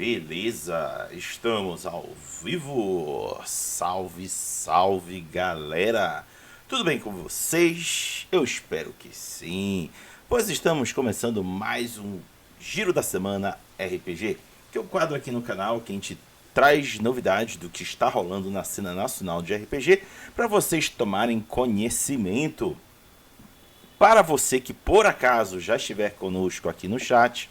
Beleza, estamos ao vivo. Salve, salve, galera. Tudo bem com vocês? Eu espero que sim. Pois estamos começando mais um Giro da Semana RPG, que é o quadro aqui no canal que a gente traz novidades do que está rolando na cena nacional de RPG para vocês tomarem conhecimento. Para você que por acaso já estiver conosco aqui no chat,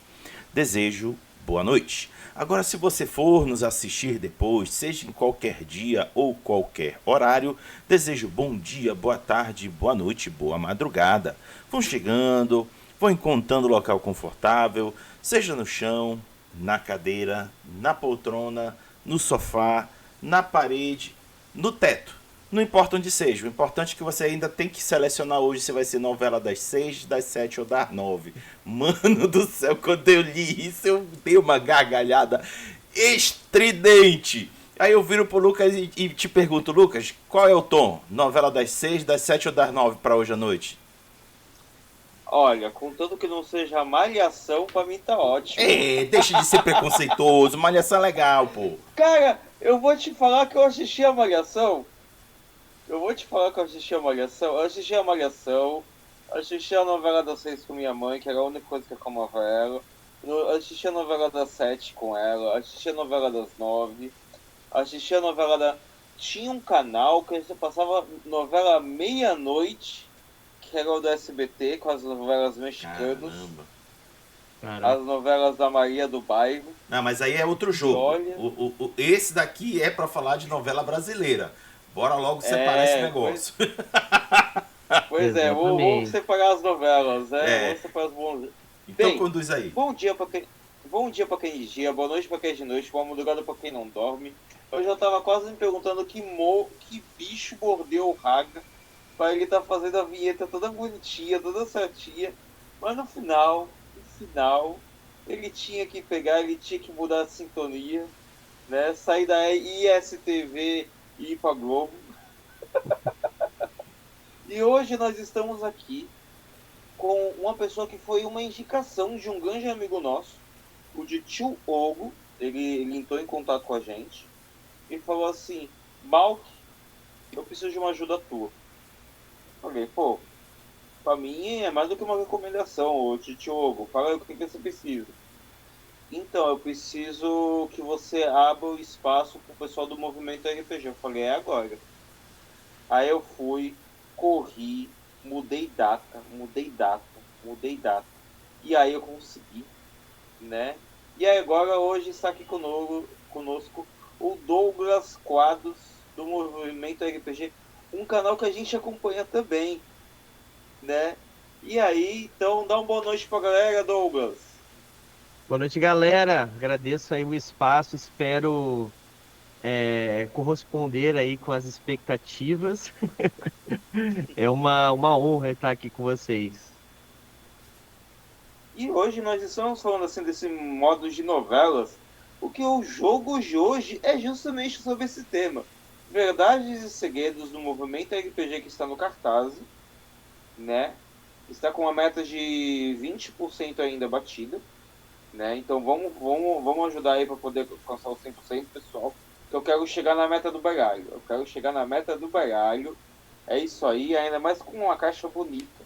desejo boa noite. Agora, se você for nos assistir depois, seja em qualquer dia ou qualquer horário, desejo bom dia, boa tarde, boa noite, boa madrugada. Vão chegando, vão encontrando local confortável, seja no chão, na cadeira, na poltrona, no sofá, na parede, no teto. Não importa onde seja, o importante é que você ainda tem que selecionar hoje se vai ser novela das 6, das 7 ou das 9. Mano do céu, quando eu li isso, eu dei uma gargalhada estridente. Aí eu viro pro Lucas e te pergunto, Lucas, qual é o tom? Novela das 6, das 7 ou das 9 para hoje à noite? Olha, contanto que não seja malhação, pra mim tá ótimo. Deixa de ser preconceituoso, malhação é legal, pô. Cara, eu vou te falar que eu assisti a malhação. Eu assisti a malhação, assisti a novela das 6 com minha mãe, que era a única coisa que eu acalmava ela. Assisti a novela das 7 com ela, assisti a novela das 9, assisti a novela da... Tinha um canal que você passava novela meia-noite, que era o do SBT, com as novelas mexicanas. Caramba. As novelas da Maria do Bairro. Não, mas aí é outro jogo. Olha... Esse daqui é pra falar de novela brasileira. Bora logo separar esse negócio. Pois é, vamos separar as novelas, né? Vamos separar os bons. Então Bem, conduz aí. Bom dia pra quem de dia, boa noite pra quem de noite, boa madrugada pra quem não dorme. Eu já tava quase me perguntando que bicho mordeu o Raga pra ele tá fazendo a vinheta toda bonitinha, toda certinha. Mas no final, ele tinha que mudar a sintonia, né? Sair da ISTV e ir pra Globo. E hoje nós estamos aqui com uma pessoa que foi uma indicação de um grande amigo nosso, o de Tio Ogo. Ele entrou em contato com a gente e falou assim: Malk, eu preciso de uma ajuda tua. Falei, pô, pra mim é mais do que uma recomendação, ô Tio Ogo, fala o que você precisa. Então, eu preciso que você abra o espaço pro pessoal do movimento RPG. Eu falei, é agora. Aí eu fui, corri, mudei data. E aí eu consegui, né? E aí agora hoje está aqui conosco o Douglas Quadros, do Movimento RPG, um canal que a gente acompanha também, né? E aí, então, dá uma boa noite pra galera, Douglas. Boa noite, galera. Agradeço aí o espaço, espero corresponder aí com as expectativas. É uma honra estar aqui com vocês. E hoje nós estamos falando assim desse modo de novelas, porque o jogo de hoje é justamente sobre esse tema. Verdades e segredos do movimento RPG que está no cartaz, né? Está com uma meta de 20% ainda batida, né? Então vamos ajudar aí para poder alcançar os 100%, pessoal. Que eu quero chegar na meta do baralho. É isso aí, ainda mais com uma caixa bonita,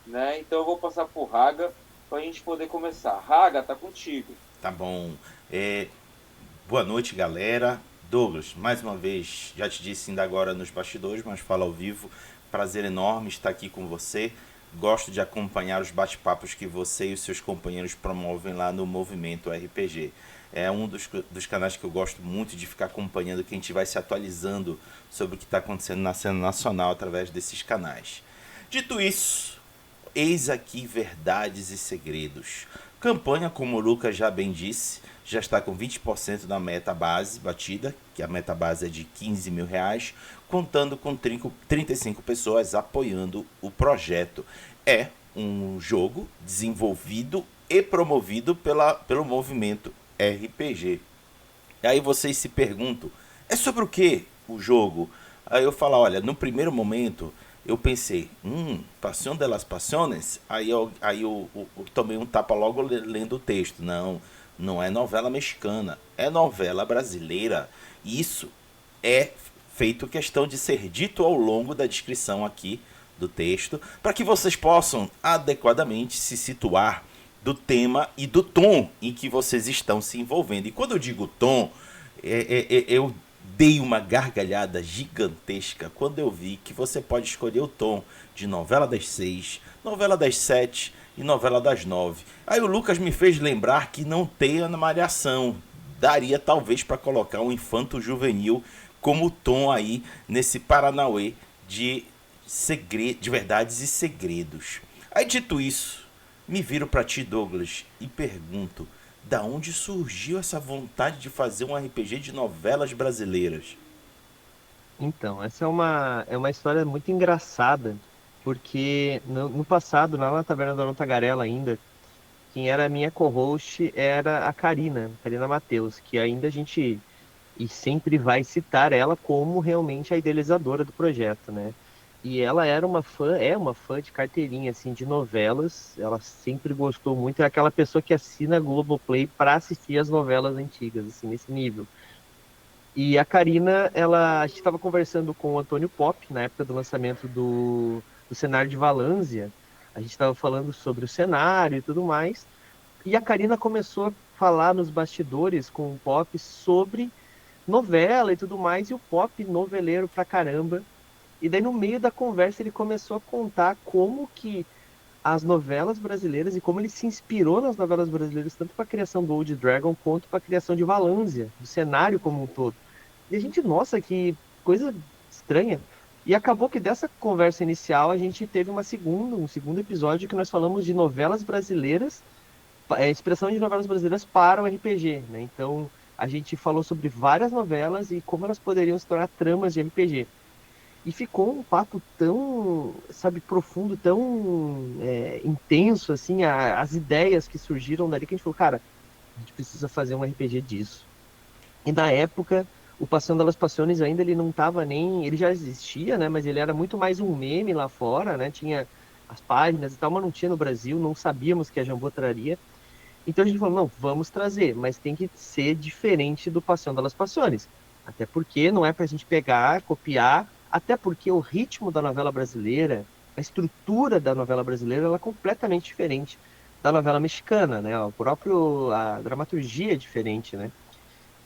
né? Então eu vou passar por Raga para a gente poder começar. Raga, tá contigo. Tá bom. Boa noite, galera. Douglas, mais uma vez, já te disse ainda agora nos bastidores, mas falo ao vivo. Prazer enorme estar aqui com você. Gosto de acompanhar os bate-papos que você e os seus companheiros promovem lá no Movimento RPG. É um dos canais que eu gosto muito de ficar acompanhando, que a gente vai se atualizando sobre o que está acontecendo na cena nacional através desses canais. Dito isso, eis aqui Verdades e Segredos. Campanha, como o Lucas já bem disse, já está com 20% da meta base batida, que a meta base é de R$15 mil, contando com 35 pessoas apoiando o projeto. É um jogo desenvolvido e promovido pelo movimento RPG. Aí vocês se perguntam, é sobre o que o jogo? Aí eu falo, olha, no primeiro momento eu pensei, Passion de las Passiones? Aí eu tomei um tapa logo lendo o texto. não é novela mexicana, é novela brasileira. E isso é feito questão de ser dito ao longo da descrição aqui do texto, para que vocês possam adequadamente se situar do tema e do tom em que vocês estão se envolvendo. E quando eu digo tom, eu dei uma gargalhada gigantesca quando eu vi que você pode escolher o tom de novela das 6, novela das 7 e novela das 9. Aí o Lucas me fez lembrar que não tem a Malhação. Daria talvez para colocar um infanto juvenil como tom aí nesse Paranauê de de verdades e segredos. Aí dito isso, me viro para ti, Douglas, e pergunto: da onde surgiu essa vontade de fazer um RPG de novelas brasileiras? Então, essa é uma história muito engraçada, porque no passado, lá na Taverna da Dona Tagarela ainda, quem era a minha co-host era a Karina Matheus, que ainda a gente e sempre vai citar ela como realmente a idealizadora do projeto, né? E ela era uma fã, é uma fã de carteirinha, assim, de novelas. Ela sempre gostou muito. É aquela pessoa que assina Globoplay para assistir as novelas antigas, assim, nesse nível. E a Karina, a gente estava conversando com o Antônio Pop, na época do lançamento do cenário de Valânsia. A gente estava falando sobre o cenário e tudo mais. E a Karina começou a falar nos bastidores com o Pop sobre novela e tudo mais, e o Pop noveleiro pra caramba. E daí no meio da conversa ele começou a contar como que as novelas brasileiras e como ele se inspirou nas novelas brasileiras, tanto para a criação do Old Dragon quanto para a criação de Valânsia, do cenário como um todo. E a gente, nossa, que coisa estranha. E acabou que dessa conversa inicial a gente teve um segundo episódio que nós falamos de novelas brasileiras, inspiração de novelas brasileiras para o RPG, né? Então a gente falou sobre várias novelas e como elas poderiam se tornar tramas de RPG. E ficou um papo tão, sabe, profundo, tão intenso, assim, as ideias que surgiram dali, que a gente falou, cara, a gente precisa fazer um RPG disso. E na época, o Passeio das Passiones ainda ele não estava nem, ele já existia, né, mas ele era muito mais um meme lá fora, né, tinha as páginas e tal, mas não tinha no Brasil, não sabíamos que a Jambô traria. Então a gente falou, não, vamos trazer, mas tem que ser diferente do Passeio das Passiones. Até porque não é para a gente pegar, copiar, até porque o ritmo da novela brasileira, a estrutura da novela brasileira, ela é completamente diferente da novela mexicana, né? A dramaturgia é diferente, né?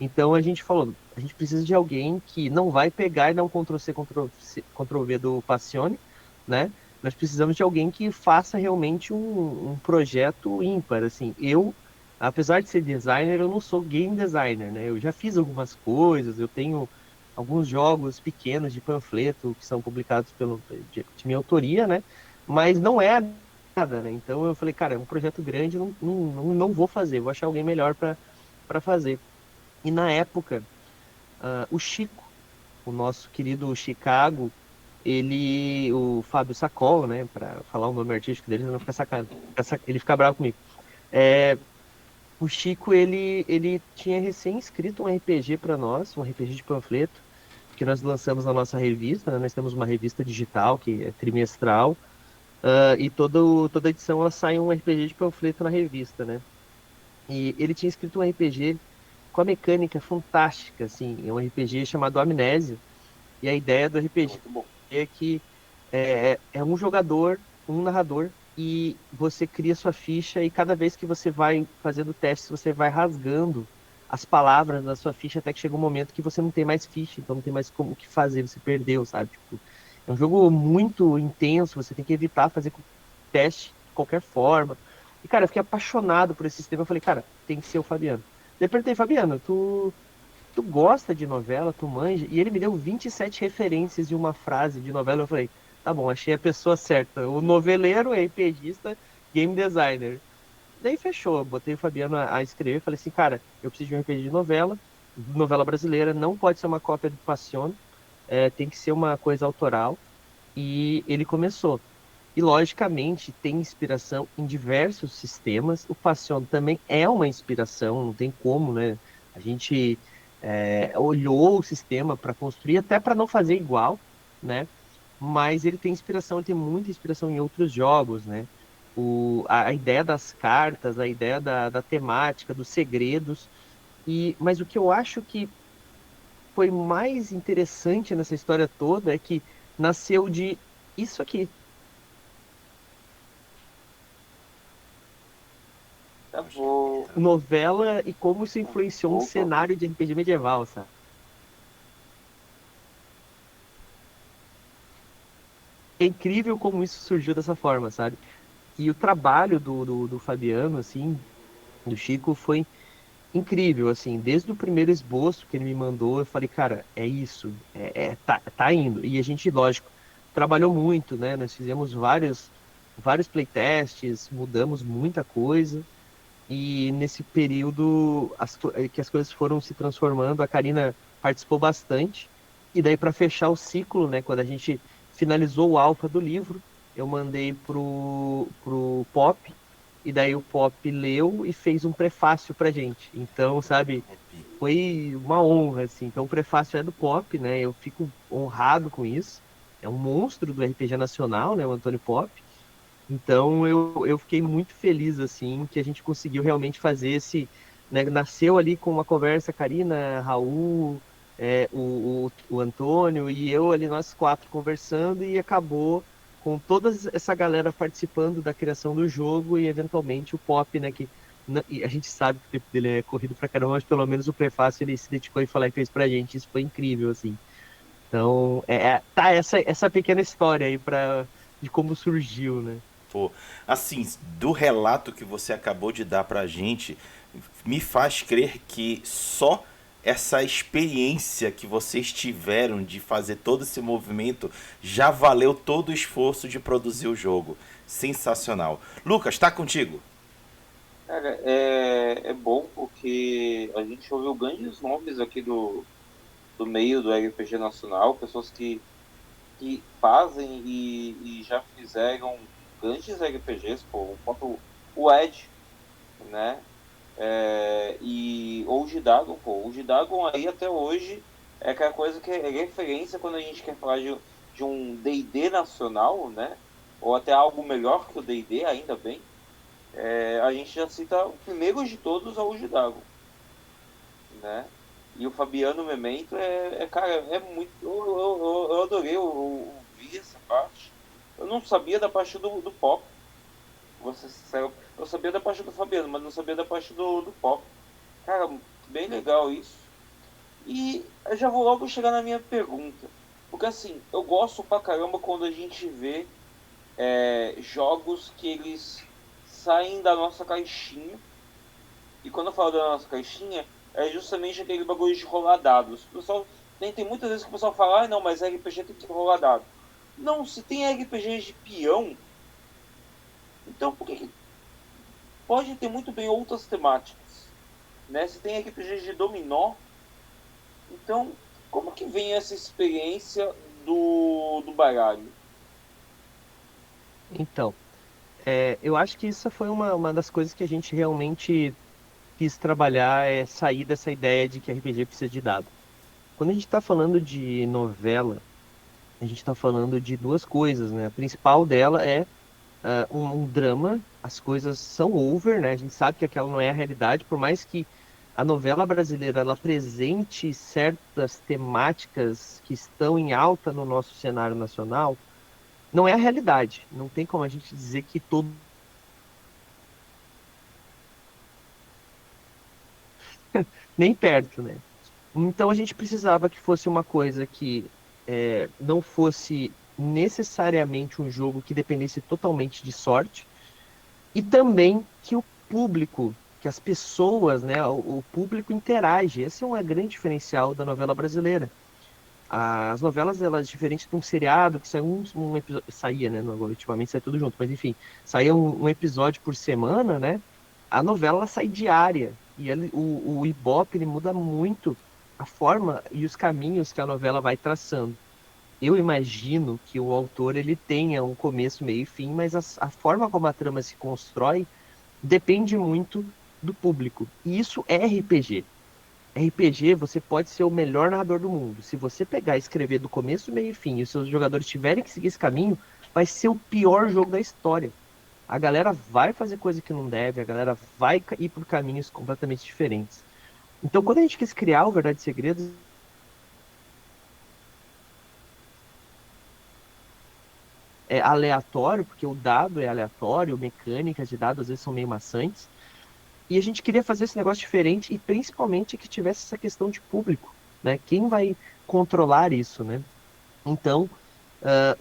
Então a gente falou, a gente precisa de alguém que não vai pegar e dar um Ctrl+C, Ctrl+V do Passione, né? Nós precisamos de alguém que faça realmente um projeto ímpar, assim. Apesar de ser designer, eu não sou game designer, né? Eu já fiz algumas coisas, eu tenho alguns jogos pequenos de panfleto que são publicados de minha autoria, né? Mas não é nada, né? Então eu falei, cara, é um projeto grande, não vou fazer, vou achar alguém melhor para fazer. E na época, o Chico, o nosso querido Chicago, o Fábio Sacol, né, para falar o nome artístico dele, não ficar sacado, ele fica bravo comigo. O Chico, ele tinha recém escrito um RPG para nós, um RPG de panfleto, que nós lançamos na nossa revista, né? Nós temos uma revista digital que é trimestral, e toda edição ela sai um RPG de panfleto na revista, né? E ele tinha escrito um RPG com a mecânica fantástica, assim, é um RPG chamado Amnésia, e a ideia do RPG Muito bom. é que é um jogador, um narrador, e você cria sua ficha e cada vez que você vai fazendo testes, você vai rasgando as palavras da sua ficha até que chega um momento que você não tem mais ficha, então não tem mais como o que fazer, você perdeu, sabe? Tipo, é um jogo muito intenso, você tem que evitar fazer teste de qualquer forma. E, cara, eu fiquei apaixonado por esse sistema. Eu falei, cara, tem que ser o Fabiano. Daí eu perguntei, Fabiano, tu gosta de novela, tu manja? E ele me deu 27 referências de uma frase de novela. Eu falei, tá bom, achei a pessoa certa. O noveleiro, RPGista, game designer. Daí fechou, botei o Fabiano a escrever. Falei assim, cara, eu preciso de um RPG de novela brasileira, não pode ser uma cópia do Passion, tem que ser uma coisa autoral. E ele começou. E, logicamente, tem inspiração em diversos sistemas. O Passion também é uma inspiração, não tem como, né? A gente olhou o sistema para construir, até para não fazer igual, né? Mas ele tem inspiração, ele tem muita inspiração em outros jogos, né? a ideia das cartas, a ideia da temática, dos segredos. Mas o que eu acho que foi mais interessante nessa história toda é que nasceu de isso aqui. Eu vou. Novela e como isso influenciou um Opa. cenário de RPG medieval, sabe? É incrível como isso surgiu dessa forma, sabe? E o trabalho do Fabiano, assim, do Chico, foi incrível, assim, desde o primeiro esboço que ele me mandou, eu falei, cara, é isso, tá indo. E a gente, lógico, trabalhou muito, né? Nós fizemos vários playtests, mudamos muita coisa, e nesse período que as coisas foram se transformando, a Karina participou bastante, e daí para fechar o ciclo, né, quando a gente finalizou o alfa do livro, eu mandei pro Pop, e daí o Pop leu e fez um prefácio pra gente. Então, sabe, foi uma honra, assim. Então, o prefácio é do Pop, né? Eu fico honrado com isso. É um monstro do RPG nacional, né? O Antônio Pop. Então, eu fiquei muito feliz, assim, que a gente conseguiu realmente fazer esse, né? Nasceu ali com uma conversa, Karina, Raul, o Antônio e eu ali, nós quatro conversando, e acabou com toda essa galera participando da criação do jogo e, eventualmente, o Pop, né? E a gente sabe que o tempo dele é corrido pra caramba, mas pelo menos o prefácio ele se dedicou e falou e fez pra gente. Isso foi incrível, assim. Então, tá essa pequena história aí de como surgiu, né? Pô, assim, do relato que você acabou de dar pra gente, me faz crer que só essa experiência que vocês tiveram de fazer todo esse movimento já valeu todo o esforço de produzir o jogo. Sensacional. Lucas, tá contigo? Cara, é bom porque a gente ouviu grandes nomes aqui do meio do RPG nacional, pessoas que fazem e já fizeram grandes RPGs, pô, enquanto o Ed, né? E ou o G-Dragon, pô, o G-Dragon aí até hoje é aquela coisa que é referência quando a gente quer falar de um D&D nacional, né? Ou até algo melhor que o D&D, ainda bem. A gente já cita o primeiro de todos, é o G-Dragon, né? E o Fabiano Memento cara, é muito. Eu adorei ouvir essa parte. Eu não sabia da parte do Pop. Você sincero, eu sabia da parte do Fabiano, mas não sabia da parte do Pop. Cara, bem legal isso. E eu já vou logo chegar na minha pergunta. Porque assim, eu gosto pra caramba quando a gente vê jogos que eles saem da nossa caixinha. E quando eu falo da nossa caixinha, é justamente aquele bagulho de rolar dados. O pessoal, tem muitas vezes que o pessoal fala, não, mas RPG tem que rolar dado. Não, se tem RPGs de peão, então por que pode ter muito bem outras temáticas? Né? Se tem RPGs de dominó, então como que vem essa experiência do baralho? Então, eu acho que isso foi uma das coisas que a gente realmente quis trabalhar, é sair dessa ideia de que RPG precisa de dado. Quando a gente está falando de novela, a gente está falando de duas coisas, né? A principal dela é um drama, as coisas são over, né? A gente sabe que aquela não é a realidade, por mais que a novela brasileira ela apresente certas temáticas que estão em alta no nosso cenário nacional, não é a realidade. Não tem como a gente dizer que todo nem perto, né? Então a gente precisava que fosse uma coisa que não fosse necessariamente um jogo que dependesse totalmente de sorte, e também que o público, que as pessoas, né, o público interage. Esse é um grande diferencial da novela brasileira. As novelas, elas, diferente de um seriado que sai um episódio, saía, né, ultimamente sai tudo junto, mas enfim, saía um episódio por semana, né? A novela ela sai diária, e o Ibope ele muda muito a forma e os caminhos que a novela vai traçando. Eu imagino que o autor ele tenha um começo, meio e fim, mas a forma como a trama se constrói depende muito do público. E isso é RPG. RPG, você pode ser o melhor narrador do mundo. Se você pegar e escrever do começo, meio e fim, e os seus jogadores tiverem que seguir esse caminho, vai ser o pior jogo da história. a galera vai fazer coisa que não deve, a galera vai ir por caminhos completamente diferentes. Então, quando a gente quis criar o Verdade e Segredos, é aleatório, porque o dado é aleatório, mecânicas de dados às vezes são meio maçantes, e a gente queria fazer esse negócio diferente e principalmente que tivesse essa questão de público, né? Quem vai controlar isso, né? Então,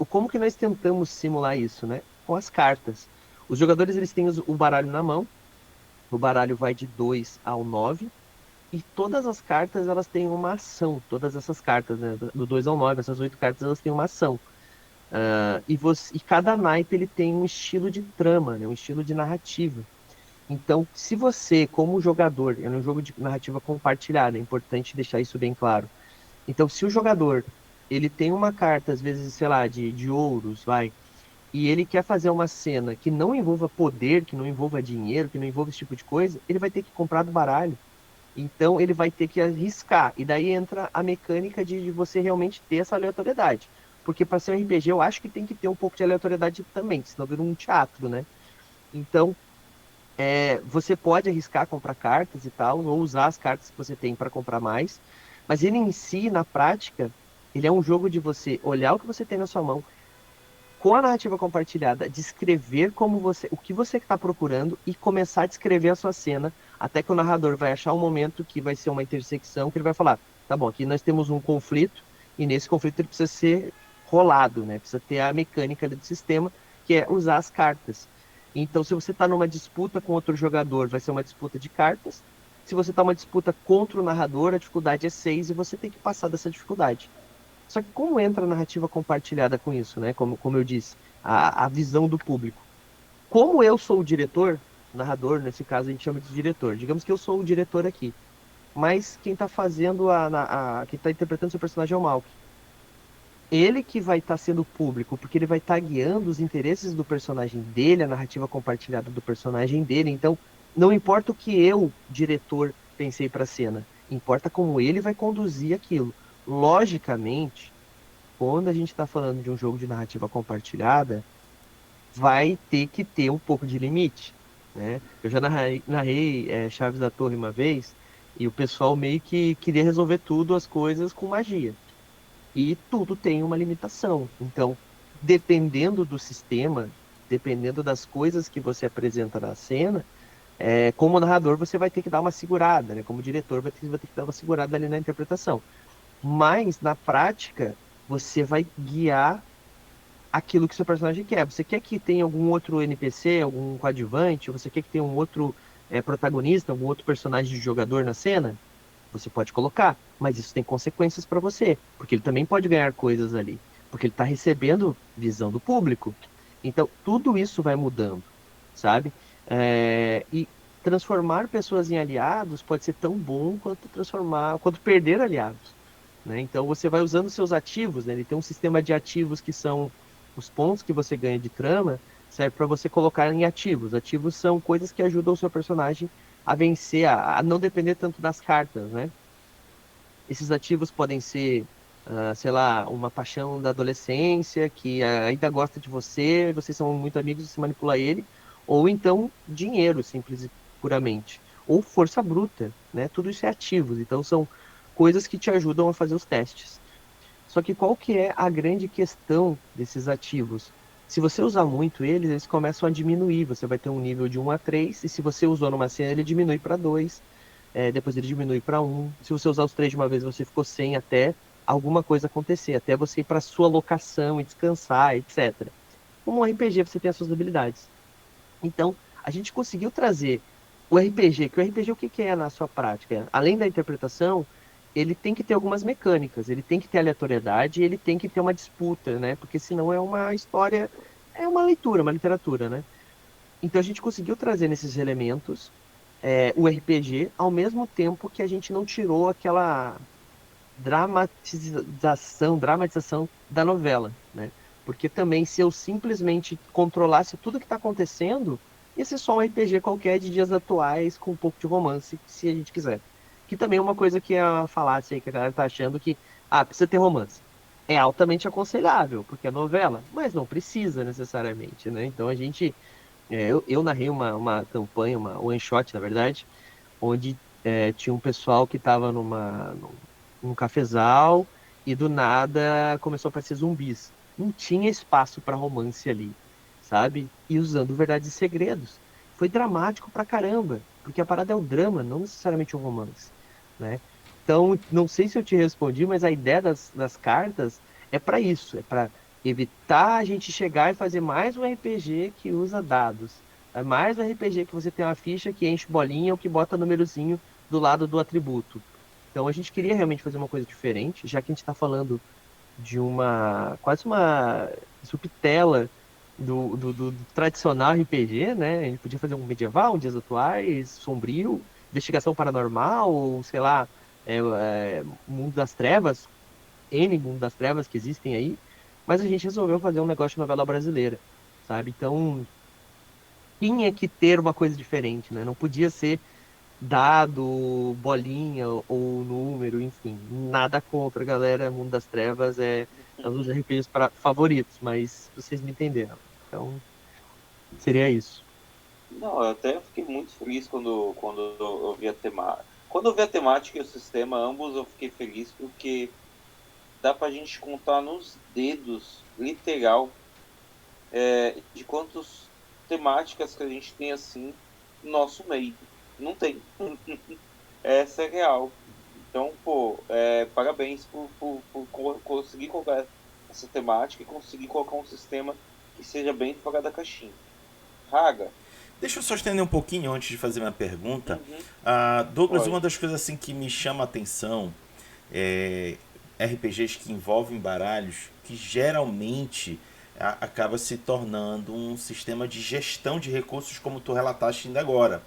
como que nós tentamos simular isso, né? Com as cartas. Os jogadores eles têm o baralho na mão, o baralho vai de 2 ao 9 e todas as cartas elas têm uma ação. Todas essas cartas, né? Do 2 ao 9 essas 8 cartas elas têm uma ação. E cada naipe ele tem um estilo de trama, né? Um estilo de narrativa. Então, se você, como jogador, é um jogo de narrativa compartilhada, é importante deixar isso bem claro. Então, se o jogador ele tem uma carta, às vezes, sei lá, de ouros, vai, e ele quer fazer uma cena que não envolva poder, que não envolva dinheiro, que não envolva esse tipo de coisa, ele vai ter que comprar do baralho. Então, ele vai ter que arriscar. E daí entra a mecânica de você realmente ter essa aleatoriedade. Porque para ser um RPG, eu acho que tem que ter um pouco de aleatoriedade também, senão vira um teatro, né? Então, você pode arriscar comprar cartas e tal, ou usar as cartas que você tem para comprar mais, mas ele em si, na prática, ele é um jogo de você olhar o que você tem na sua mão, com a narrativa compartilhada, descrever como você, o que você está procurando e começar a descrever a sua cena, até que o narrador vai achar um momento que vai ser uma intersecção, que ele vai falar, tá bom, aqui nós temos um conflito, e nesse conflito ele precisa ser rolado, né? Precisa ter a mecânica do sistema, que é usar as cartas. Então, se você está numa disputa com outro jogador, vai ser uma disputa de cartas. Se você está numa disputa contra o narrador, a dificuldade é 6 e você tem que passar dessa dificuldade. Só que como entra a narrativa compartilhada com isso, né? Como eu disse, a visão do público. Como eu sou o diretor, narrador, nesse caso a gente chama de diretor. Digamos que eu sou o diretor aqui. Mas quem está fazendo quem está interpretando seu personagem é o Malk. Ele que vai estar sendo público, porque ele vai estar guiando os interesses do personagem dele, a narrativa compartilhada do personagem dele. Então, não importa o que eu, diretor, pensei para a cena, importa como ele vai conduzir aquilo. Logicamente, quando a gente está falando de um jogo de narrativa compartilhada, vai ter que ter um pouco de limite, né? Eu já narrei Chaves da Torre uma vez e o pessoal meio que queria resolver tudo as coisas com magia. E tudo tem uma limitação. Então, dependendo do sistema, dependendo das coisas que você apresenta na cena, como narrador você vai ter que dar uma segurada, né? Como diretor vai ter que dar uma segurada ali na interpretação. Mas, na prática, você vai guiar aquilo que seu personagem quer. Você quer que tenha algum outro NPC, algum coadjuvante, ou você quer que tenha um outro protagonista, algum outro personagem de jogador na cena? Você pode colocar, mas isso tem consequências para você, porque ele também pode ganhar coisas ali, porque ele está recebendo visão do público. Então, tudo isso vai mudando, sabe? E transformar pessoas em aliados pode ser tão bom quanto perder aliados, né? Então, você vai usando seus ativos, né? Ele tem um sistema de ativos que são os pontos que você ganha de trama, serve para você colocar em ativos. Ativos são coisas que ajudam o seu personagem a vencer, a não depender tanto das cartas, né? Esses ativos podem ser, sei lá, uma paixão da adolescência que ainda gosta de você, vocês são muito amigos e você manipula ele, ou então dinheiro, simples e puramente, ou força bruta, né? Tudo isso é ativos, então são coisas que te ajudam a fazer os testes. Só que qual que é a grande questão desses ativos? Se você usar muito eles, eles começam a diminuir. Você vai ter um nível de 1 a 3, e se você usou numa cena, ele diminui para 2, depois ele diminui para 1. Se você usar os 3 de uma vez, você ficou sem até alguma coisa acontecer, até você ir para sua locação e descansar, etc. Como um RPG, você tem as suas habilidades. Então, a gente conseguiu trazer o RPG, que o RPG o que que é na sua prática? Além da interpretação, ele tem que ter algumas mecânicas, ele tem que ter aleatoriedade, ele tem que ter uma disputa, né? Porque senão é uma história, é uma leitura, uma literatura, né? Então a gente conseguiu trazer nesses elementos o RPG, ao mesmo tempo que a gente não tirou aquela dramatização da novela, né? Porque também se eu simplesmente controlasse tudo que está acontecendo, ia ser só um RPG qualquer de dias atuais com um pouco de romance, se a gente quiser. Que também é uma coisa que é a falácia aí, que a galera tá achando que, precisa ter romance. É altamente aconselhável, porque é novela, mas não precisa necessariamente, né? Então a gente Eu narrei uma campanha, uma one shot, na verdade, onde tinha um pessoal que estava num cafezal e do nada começou a aparecer zumbis. Não tinha espaço para romance ali, sabe? E usando verdades e segredos. Foi dramático pra caramba, porque a parada é o drama, não necessariamente o romance, né? Então, não sei se eu te respondi, mas a ideia das cartas é para isso, é para evitar a gente chegar e fazer mais um RPG que usa dados. É mais um RPG que você tem uma ficha que enche bolinha ou que bota númerozinho do lado do atributo. Então a gente queria realmente fazer uma coisa diferente, já que a gente está falando de quase uma subtela do tradicional RPG, né? A gente podia fazer um medieval, um dias atuais, sombrio, investigação paranormal, ou sei lá, mundo das trevas, N mundo das trevas que existem aí, mas a gente resolveu fazer um negócio de novela brasileira, sabe? Então tinha que ter uma coisa diferente, né? Não podia ser dado, bolinha ou número, enfim. Nada contra, galera. Mundo das Trevas é um dos RPGs favoritos, mas vocês me entenderam. Então, seria isso. Não, eu até fiquei muito feliz quando eu vi a temática. Quando eu vi a temática e o sistema, ambos eu fiquei feliz porque dá pra gente contar nos dedos, literal, de quantas temáticas que a gente tem assim no nosso meio. Não tem. Essa é real. Então, pô, parabéns por conseguir colocar essa temática e conseguir colocar um sistema que seja bem fora da caixinha. Raga, Deixa eu só estender um pouquinho antes de fazer minha pergunta. uhum, Douglas, uma pode. das coisas assim que me chama a atenção é RPGs que envolvem baralhos, que geralmente acaba se tornando um sistema de gestão de recursos, como tu relataste ainda agora.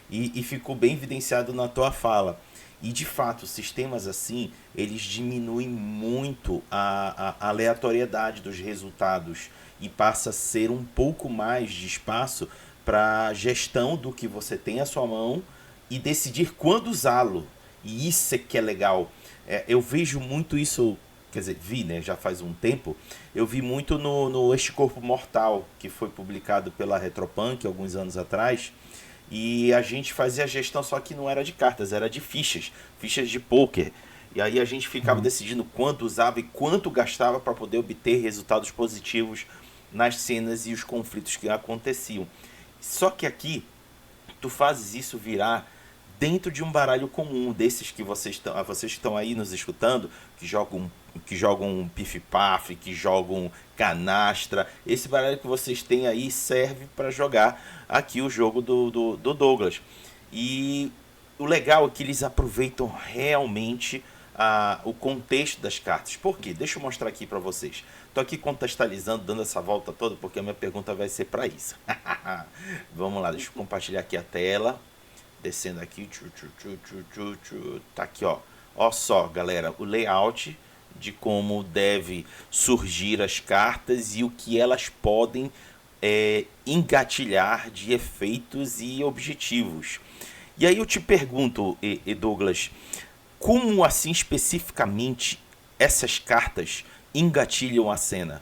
E ficou bem evidenciado na tua fala. E de fato, sistemas assim, eles diminuem muito a aleatoriedade dos resultados e passa a ser um pouco mais de espaço para gestão do que você tem à sua mão e decidir quando usá-lo. E isso é que é legal. Eu vejo muito isso, quer dizer, vi, né, já faz um tempo, eu vi muito no Este Corpo Mortal, que foi publicado pela Retropunk alguns anos atrás, e a gente fazia a gestão, só que não era de cartas, era de fichas, fichas de poker. E aí a gente ficava Uhum. decidindo quanto usava e quanto gastava para poder obter resultados positivos nas cenas e os conflitos que aconteciam. Só que aqui tu fazes isso virar dentro de um baralho comum desses que vocês estão aí nos escutando, que jogam pif-paf, que jogam canastra. Esse baralho que vocês têm aí serve para jogar aqui o jogo do Douglas. E o legal é que eles aproveitam realmente o contexto das cartas. Por quê? Deixa eu mostrar aqui para vocês. Tô aqui contextualizando, dando essa volta toda, porque a minha pergunta vai ser para isso. Vamos lá, deixa eu compartilhar aqui a tela. Descendo aqui. Tá aqui, ó. Ó só, galera, o layout de como deve surgir as cartas e o que elas podem engatilhar de efeitos e objetivos. E aí eu te pergunto, Douglas, como assim especificamente essas cartas engatilham a cena?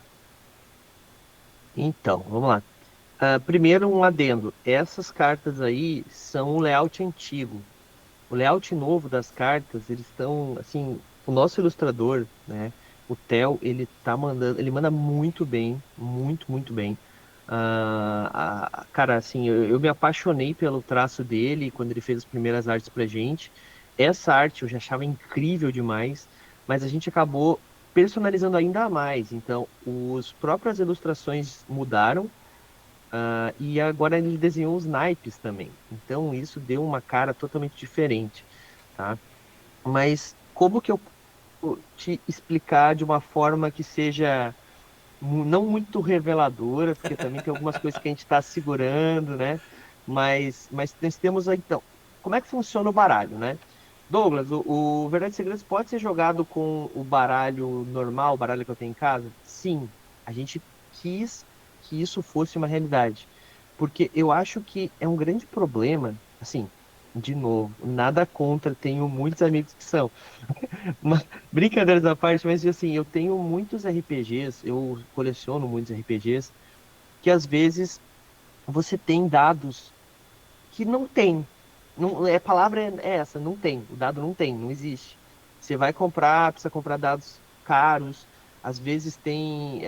Então, vamos lá. Primeiro, um adendo. Essas cartas aí são o layout antigo. O layout novo das cartas, eles estão, assim, o nosso ilustrador, né, o Theo, ele manda muito bem, muito, muito bem. Cara, assim, eu me apaixonei pelo traço dele quando ele fez as primeiras artes pra gente. Essa arte eu já achava incrível demais, mas a gente acabou personalizando ainda mais. Então, as próprias ilustrações mudaram. E agora ele desenhou os naipes também. Então isso deu uma cara totalmente diferente, tá? Mas como que eu posso te explicar de uma forma que seja não muito reveladora, porque também tem algumas coisas que a gente está segurando, né? Mas nós temos aí, então, como é que funciona o baralho, né? Douglas, o Verdade e Segredos pode ser jogado com o baralho normal, o baralho que eu tenho em casa? Sim, a gente quis que isso fosse uma realidade, porque eu acho que é um grande problema, assim, de novo, nada contra, tenho muitos amigos que são, mas, brincadeiras à parte, mas assim, eu tenho muitos RPGs, eu coleciono muitos RPGs, que às vezes você tem dados que não tem. Não, a palavra é essa, não tem. O dado não tem, não existe. Você vai comprar, precisa comprar dados caros. Às vezes tem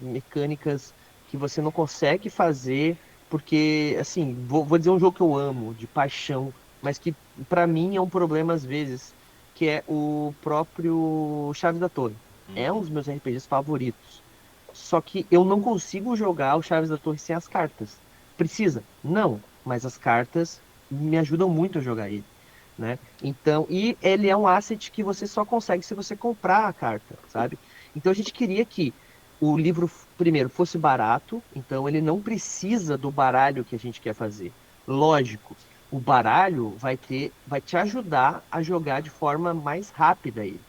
mecânicas que você não consegue fazer, porque, assim, vou dizer um jogo que eu amo, de paixão, mas que para mim é um problema às vezes, que é o próprio Chaves da Torre. É um dos meus RPGs favoritos. Só que eu não consigo jogar o Chaves da Torre sem as cartas. Precisa? Não, mas as cartas me ajudam muito a jogar ele, né? Então, e ele é um asset que você só consegue se você comprar a carta, sabe? Então a gente queria que o livro primeiro fosse barato, então ele não precisa do baralho que a gente quer fazer. Lógico, o baralho vai te ajudar a jogar de forma mais rápida ele.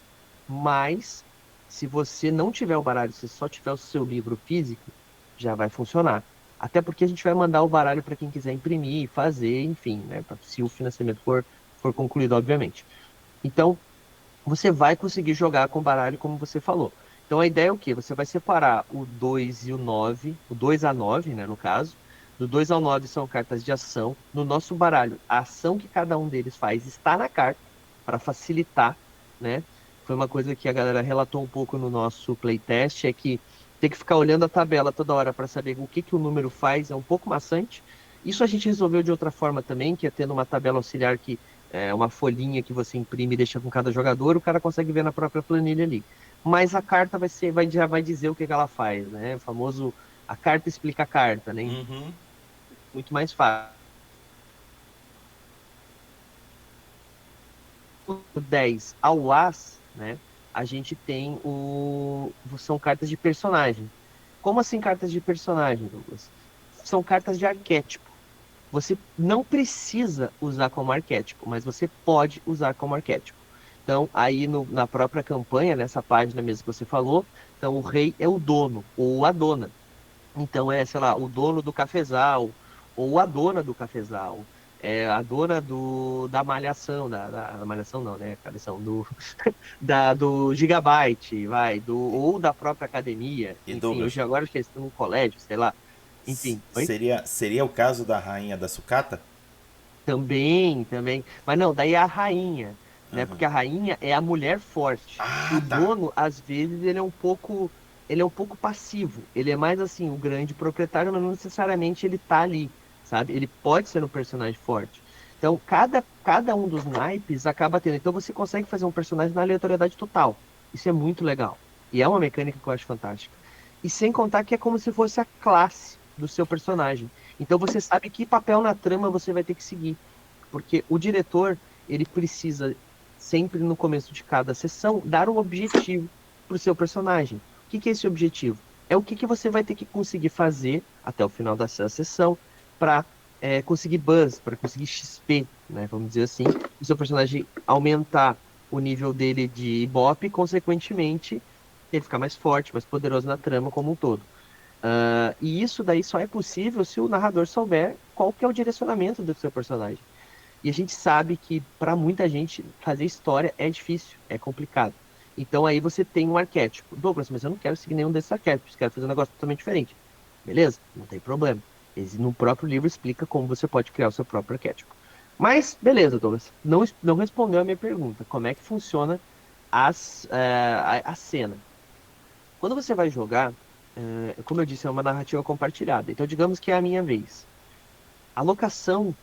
Mas se você não tiver o baralho, se só tiver o seu livro físico, já vai funcionar. Até porque a gente vai mandar o baralho para quem quiser imprimir, fazer, enfim, né? Se o financiamento for concluído, obviamente. Então, você vai conseguir jogar com o baralho como você falou. Então, a ideia é o quê? Você vai separar o 2 e o 9, o 2 a 9, né, no caso. Do 2 ao 9 são cartas de ação. No nosso baralho, a ação que cada um deles faz está na carta, para facilitar, né? Foi uma coisa que a galera relatou um pouco no nosso playtest, é que ter que ficar olhando a tabela toda hora para saber o que que o número faz é um pouco maçante. Isso a gente resolveu de outra forma também, que é tendo uma tabela auxiliar que é uma folhinha que você imprime e deixa com cada jogador, o cara consegue ver na própria planilha ali. Mas a carta já vai dizer o que que ela faz, né? O famoso, a carta explica a carta, né? Uhum. Muito mais fácil. Do 10 ao As, né? A gente tem são cartas de personagem. Como assim cartas de personagem, Douglas? São cartas de arquétipo. Você não precisa usar como arquétipo, mas você pode usar como arquétipo. Então, aí na própria campanha, nessa página mesmo que você falou, então o rei é o dono ou a dona. Então é, sei lá, o dono do cafezal ou a dona do cafezal. É a dona da malhação, da malhação não, né? Cabeção, do Gigabyte, vai, ou da própria academia. E Enfim, Douglas, hoje agora acho que eles estão no colégio, sei lá. Enfim, oi? seria o caso da rainha da sucata? Também, também. Mas não, daí é a rainha, né? Aham. Porque a rainha é a mulher forte. O Ah, tá. dono, às vezes, ele é um pouco passivo. Ele é mais assim, o grande proprietário, mas não necessariamente ele tá ali, sabe? Ele pode ser um personagem forte. Então, cada um dos naipes acaba tendo. Então, você consegue fazer um personagem na aleatoriedade total. Isso é muito legal. E é uma mecânica que eu acho fantástica. E sem contar que é como se fosse a classe do seu personagem. Então você sabe que papel na trama você vai ter que seguir, porque o diretor, ele precisa sempre no começo de cada sessão dar um objetivo para o seu personagem. O que que é esse objetivo? É o que que você vai ter que conseguir fazer até o final dessa sessão para conseguir buzz, para conseguir XP, né? Vamos dizer assim, o seu personagem aumentar o nível dele de Ibope, consequentemente, ele ficar mais forte, mais poderoso na trama como um todo. E isso daí só é possível se o narrador souber qual que é o direcionamento do seu personagem. E a gente sabe que para muita gente fazer história é difícil, é complicado. Então aí você tem um arquétipo. Douglas, mas eu não quero seguir nenhum desses arquétipos, quero fazer um negócio totalmente diferente. Beleza? Não tem problema. No próprio livro explica como você pode criar o seu próprio arquétipo. Mas, beleza, Douglas. Não respondeu a minha pergunta. Como é que funciona a cena? Quando você vai jogar, como eu disse, é uma narrativa compartilhada. Então, digamos que é a minha vez. A locação,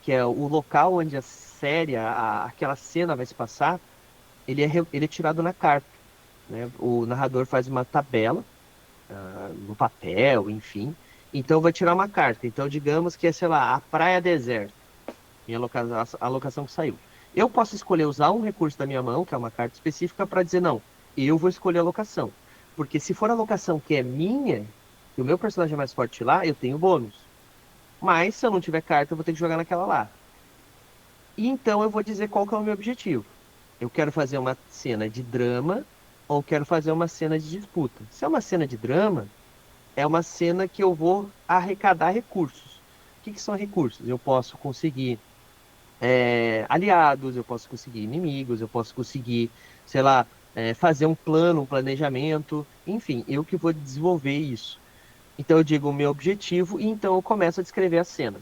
que é o local onde a série, aquela cena vai se passar, ele é tirado na carta, né? O narrador faz uma tabela, no papel, enfim. Então, vai tirar uma carta. Então, digamos que é, sei lá, a praia deserta, a locação que saiu. Eu posso escolher usar um recurso da minha mão, que é uma carta específica, para dizer, não, eu vou escolher a locação. Porque se for a locação que é minha, e o meu personagem é mais forte lá, eu tenho bônus. Mas se eu não tiver carta, eu vou ter que jogar naquela lá. E então eu vou dizer qual que é o meu objetivo. Eu quero fazer uma cena de drama ou quero fazer uma cena de disputa. Se é uma cena de drama, é uma cena que eu vou arrecadar recursos. O que que são recursos? Eu posso conseguir aliados, eu posso conseguir inimigos, eu posso conseguir, sei lá, fazer um plano, um planejamento, enfim, eu que vou desenvolver isso. Então eu digo o meu objetivo e então eu começo a descrever a cena.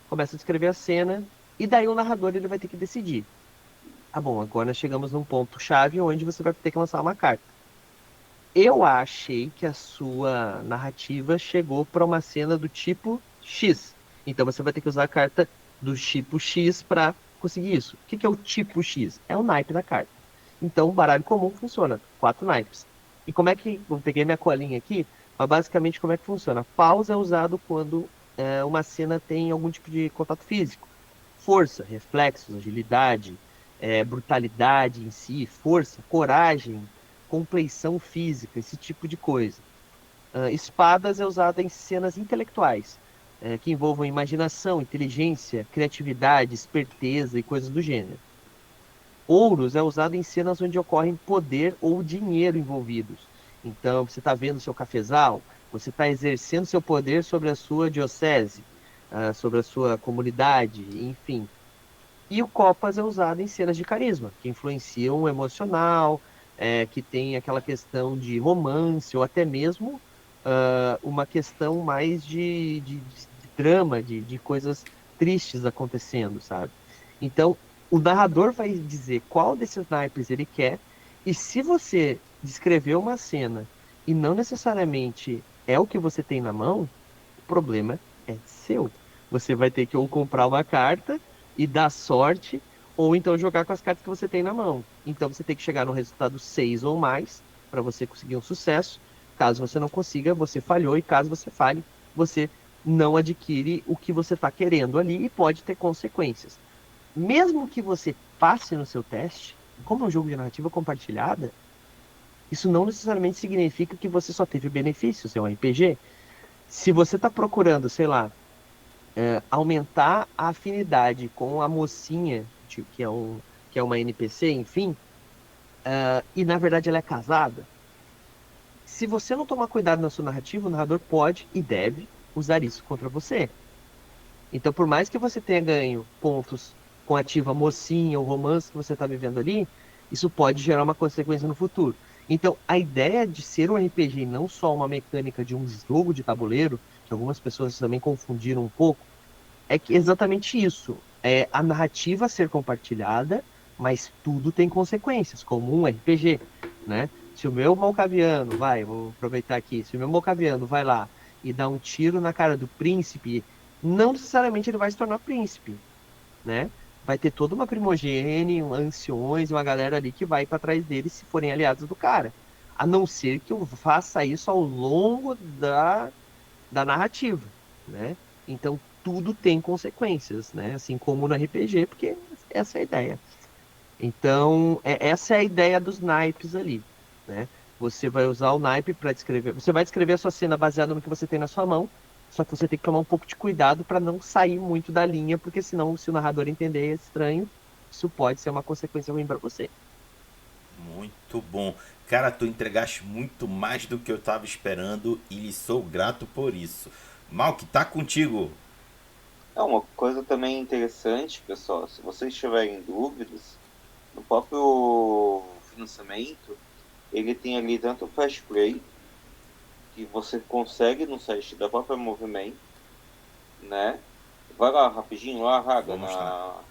Começo a descrever a cena e daí o narrador ele vai ter que decidir. Ah, bom, agora nós chegamos num ponto chave onde você vai ter que lançar uma carta. Eu achei que a sua narrativa chegou para uma cena do tipo X. Então você vai ter que usar a carta do tipo X para conseguir isso. O que que é o tipo X? É o naipe da carta. Então o baralho comum funciona, 4 naipes. E como é que. Eu peguei minha colinha aqui, mas basicamente como é que funciona? Pausa é usado quando uma cena tem algum tipo de contato físico. Força, reflexos, agilidade, brutalidade em si, força, coragem, compleição física, esse tipo de coisa. Espadas é usada em cenas intelectuais, que envolvam imaginação, inteligência, criatividade, esperteza e coisas do gênero. Ouros é usado em cenas onde ocorrem poder ou dinheiro envolvidos. Então, você está vendo seu cafezal, você está exercendo seu poder sobre a sua diocese, sobre a sua comunidade, enfim. E o Copas é usado em cenas de carisma, que influenciam o emocional, que tem aquela questão de romance, ou até mesmo uma questão mais de drama, de coisas tristes acontecendo, sabe? Então, o narrador vai dizer qual desses naipes ele quer, e se você descrever uma cena e não necessariamente é o que você tem na mão, o problema é seu. Você vai ter que ou comprar uma carta e dar sorte, ou então jogar com as cartas que você tem na mão. Então você tem que chegar no resultado 6 ou mais para você conseguir um sucesso. Caso você não consiga, você falhou, e caso você falhe, você não adquire o que você está querendo ali e pode ter consequências. Mesmo que você passe no seu teste, como é um jogo de narrativa compartilhada, isso não necessariamente significa que você só teve benefícios, é um RPG. Se você está procurando, sei lá, aumentar a afinidade com a mocinha, que é uma NPC, enfim, e na verdade ela é casada, se você não tomar cuidado na sua narrativa, o narrador pode e deve usar isso contra você. Então, por mais que você tenha ganho pontos com a ativa mocinha ou romance que você está vivendo ali, isso pode gerar uma consequência no futuro. Então, a ideia de ser um RPG e não só uma mecânica de um jogo de tabuleiro, que algumas pessoas também confundiram um pouco, é que exatamente isso. É a narrativa ser compartilhada, mas tudo tem consequências, como um RPG, né? Se o meu malcaviano vai, vou aproveitar aqui, se o meu malcaviano vai lá e dá um tiro na cara do príncipe, não necessariamente ele vai se tornar príncipe, né? Vai ter toda uma primogênie, anciões, uma galera ali que vai para trás dele se forem aliados do cara. A não ser que eu faça isso ao longo da narrativa, né? Então tudo tem consequências, né? Assim como no RPG, porque essa é a ideia. Então, essa é a ideia dos naipes ali, né? Você vai usar o naipe para descrever. Você vai descrever a sua cena baseada no que você tem na sua mão, só que você tem que tomar um pouco de cuidado para não sair muito da linha, porque senão, se o narrador entender é estranho, isso pode ser uma consequência ruim para você. Muito bom. Cara, tu entregaste muito mais do que eu tava esperando e lhe sou grato por isso. Mal que tá contigo. É uma coisa também interessante, pessoal, se vocês tiverem dúvidas, no próprio financiamento, ele tem ali tanto o Fast Play, que você consegue no site da própria Movimento, né? Vai lá rapidinho, lá, Raga, Vou mostrar.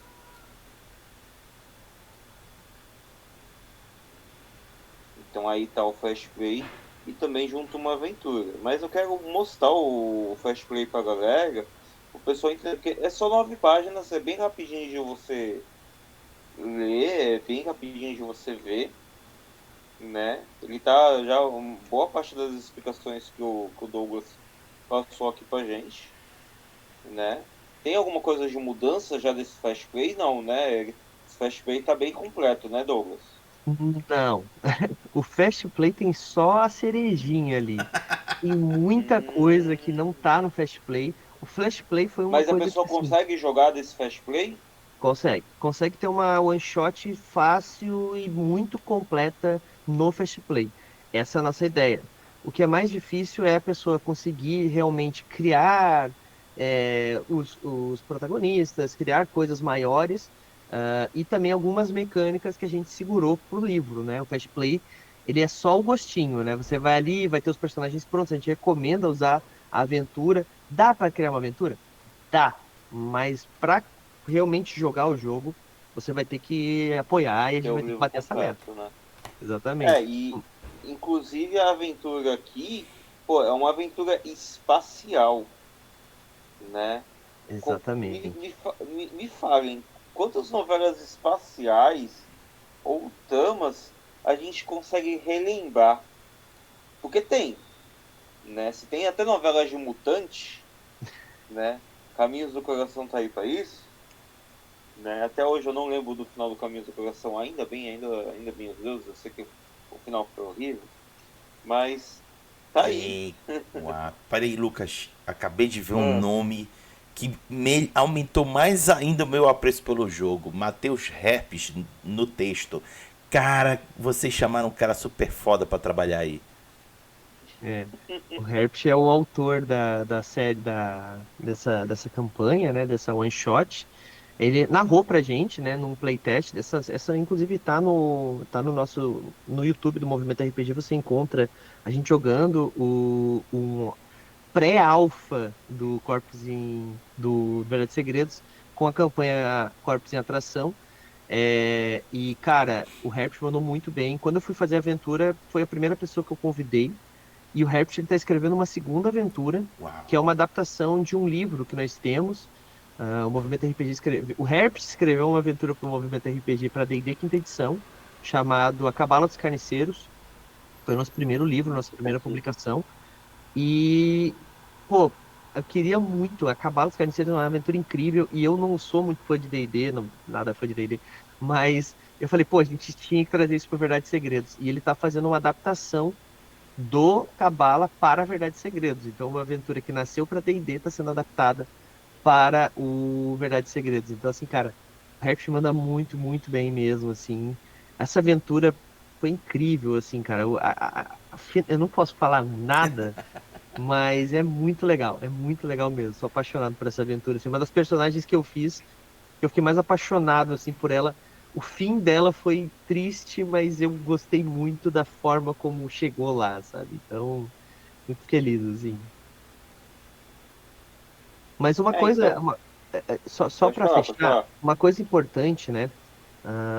Então aí tá o Fast Play e também junto uma aventura. Mas eu quero mostrar o Fast Play pra galera, o pessoal entender, porque é só 9 páginas, é bem rapidinho de você ler, é bem rapidinho de você ver, né? Ele tá já, boa parte das explicações que o Douglas passou aqui pra gente, né? Tem alguma coisa de mudança já desse Fast Play? Não, né? Esse Fast Play tá bem completo, né, Douglas? Não, o Fast Play tem só a cerejinha ali. Tem muita coisa que Hum... não tá no Fast Play. O Flash Play foi uma Mas a coisa que, pessoa assim, consegue jogar desse Fast Play? consegue ter uma one shot fácil e muito completa no Fast Play. Essa é a nossa ideia. O que é mais difícil é a pessoa conseguir realmente criar os protagonistas, criar coisas maiores, e também algumas mecânicas que a gente segurou pro livro, né? O Fast Play, ele é só o gostinho, né? Você vai ali, vai ter os personagens prontos, a gente recomenda usar a aventura. Dá para criar uma aventura? Dá, mas para realmente jogar o jogo, você vai ter que apoiar e a Que gente é o vai ter que livro bater essa meta. completo, né? Exatamente. E inclusive a aventura aqui, pô, é uma aventura espacial, né? Exatamente. Me falem, quantas novelas espaciais ou tramas a gente consegue relembrar? Porque tem, né? Se tem até novelas de mutante, né? Caminhos do Coração tá aí pra isso, né? Até hoje eu não lembro do final do Caminhos do Coração, ainda bem, meu Deus, eu sei que o final foi horrível, mas tá aí. É, peraí, Lucas. Acabei de ver um Ah, nome que aumentou mais ainda o meu apreço pelo jogo. Matheus Herpes no texto. Cara, vocês chamaram um cara super foda pra trabalhar aí. É. O Herbst é o autor da série, dessa campanha, né? Dessa one shot. Ele narrou pra gente, né, num playtest, essa inclusive tá no nosso, no YouTube do Movimento RPG, você encontra a gente jogando um pré-alpha do do Verdade e Segredos com a campanha Corpos em Atração. E, cara, o Herbst mandou muito bem. Quando eu fui fazer a aventura, foi a primeira pessoa que eu convidei. E o Herbst está escrevendo uma segunda aventura, Uau. que é uma adaptação de um livro que nós temos. O Movimento RPG o Herbst escreveu uma aventura para o Movimento RPG para D&D quinta edição, chamado A Cabala dos Carniceiros. Foi o nosso primeiro livro, nossa primeira aqui. publicação. E, pô, eu queria muito. A Cabala dos Carniceiros é uma aventura incrível. E eu não sou muito fã de D&D, não, nada fã de D&D. Mas eu falei, pô, a gente tinha que trazer isso para Verdade e Segredos. E ele está fazendo uma adaptação do Cabala para a Verdade e Segredos. Então, uma aventura que nasceu para D&D está sendo adaptada para o Verdade e Segredos. Então, assim, cara, o Herbst manda muito, muito bem mesmo, assim. Essa aventura foi incrível, assim, cara. Eu não posso falar nada, mas é muito legal mesmo. Sou apaixonado por essa aventura, assim. Uma das personagens que eu fiz, que eu fiquei mais apaixonado, assim, por ela. O fim dela foi triste, mas eu gostei muito da forma como chegou lá, sabe? Então, muito feliz, assim. Mas uma coisa, Então, só pode para falar, pode fechar, falar. uma coisa importante, né?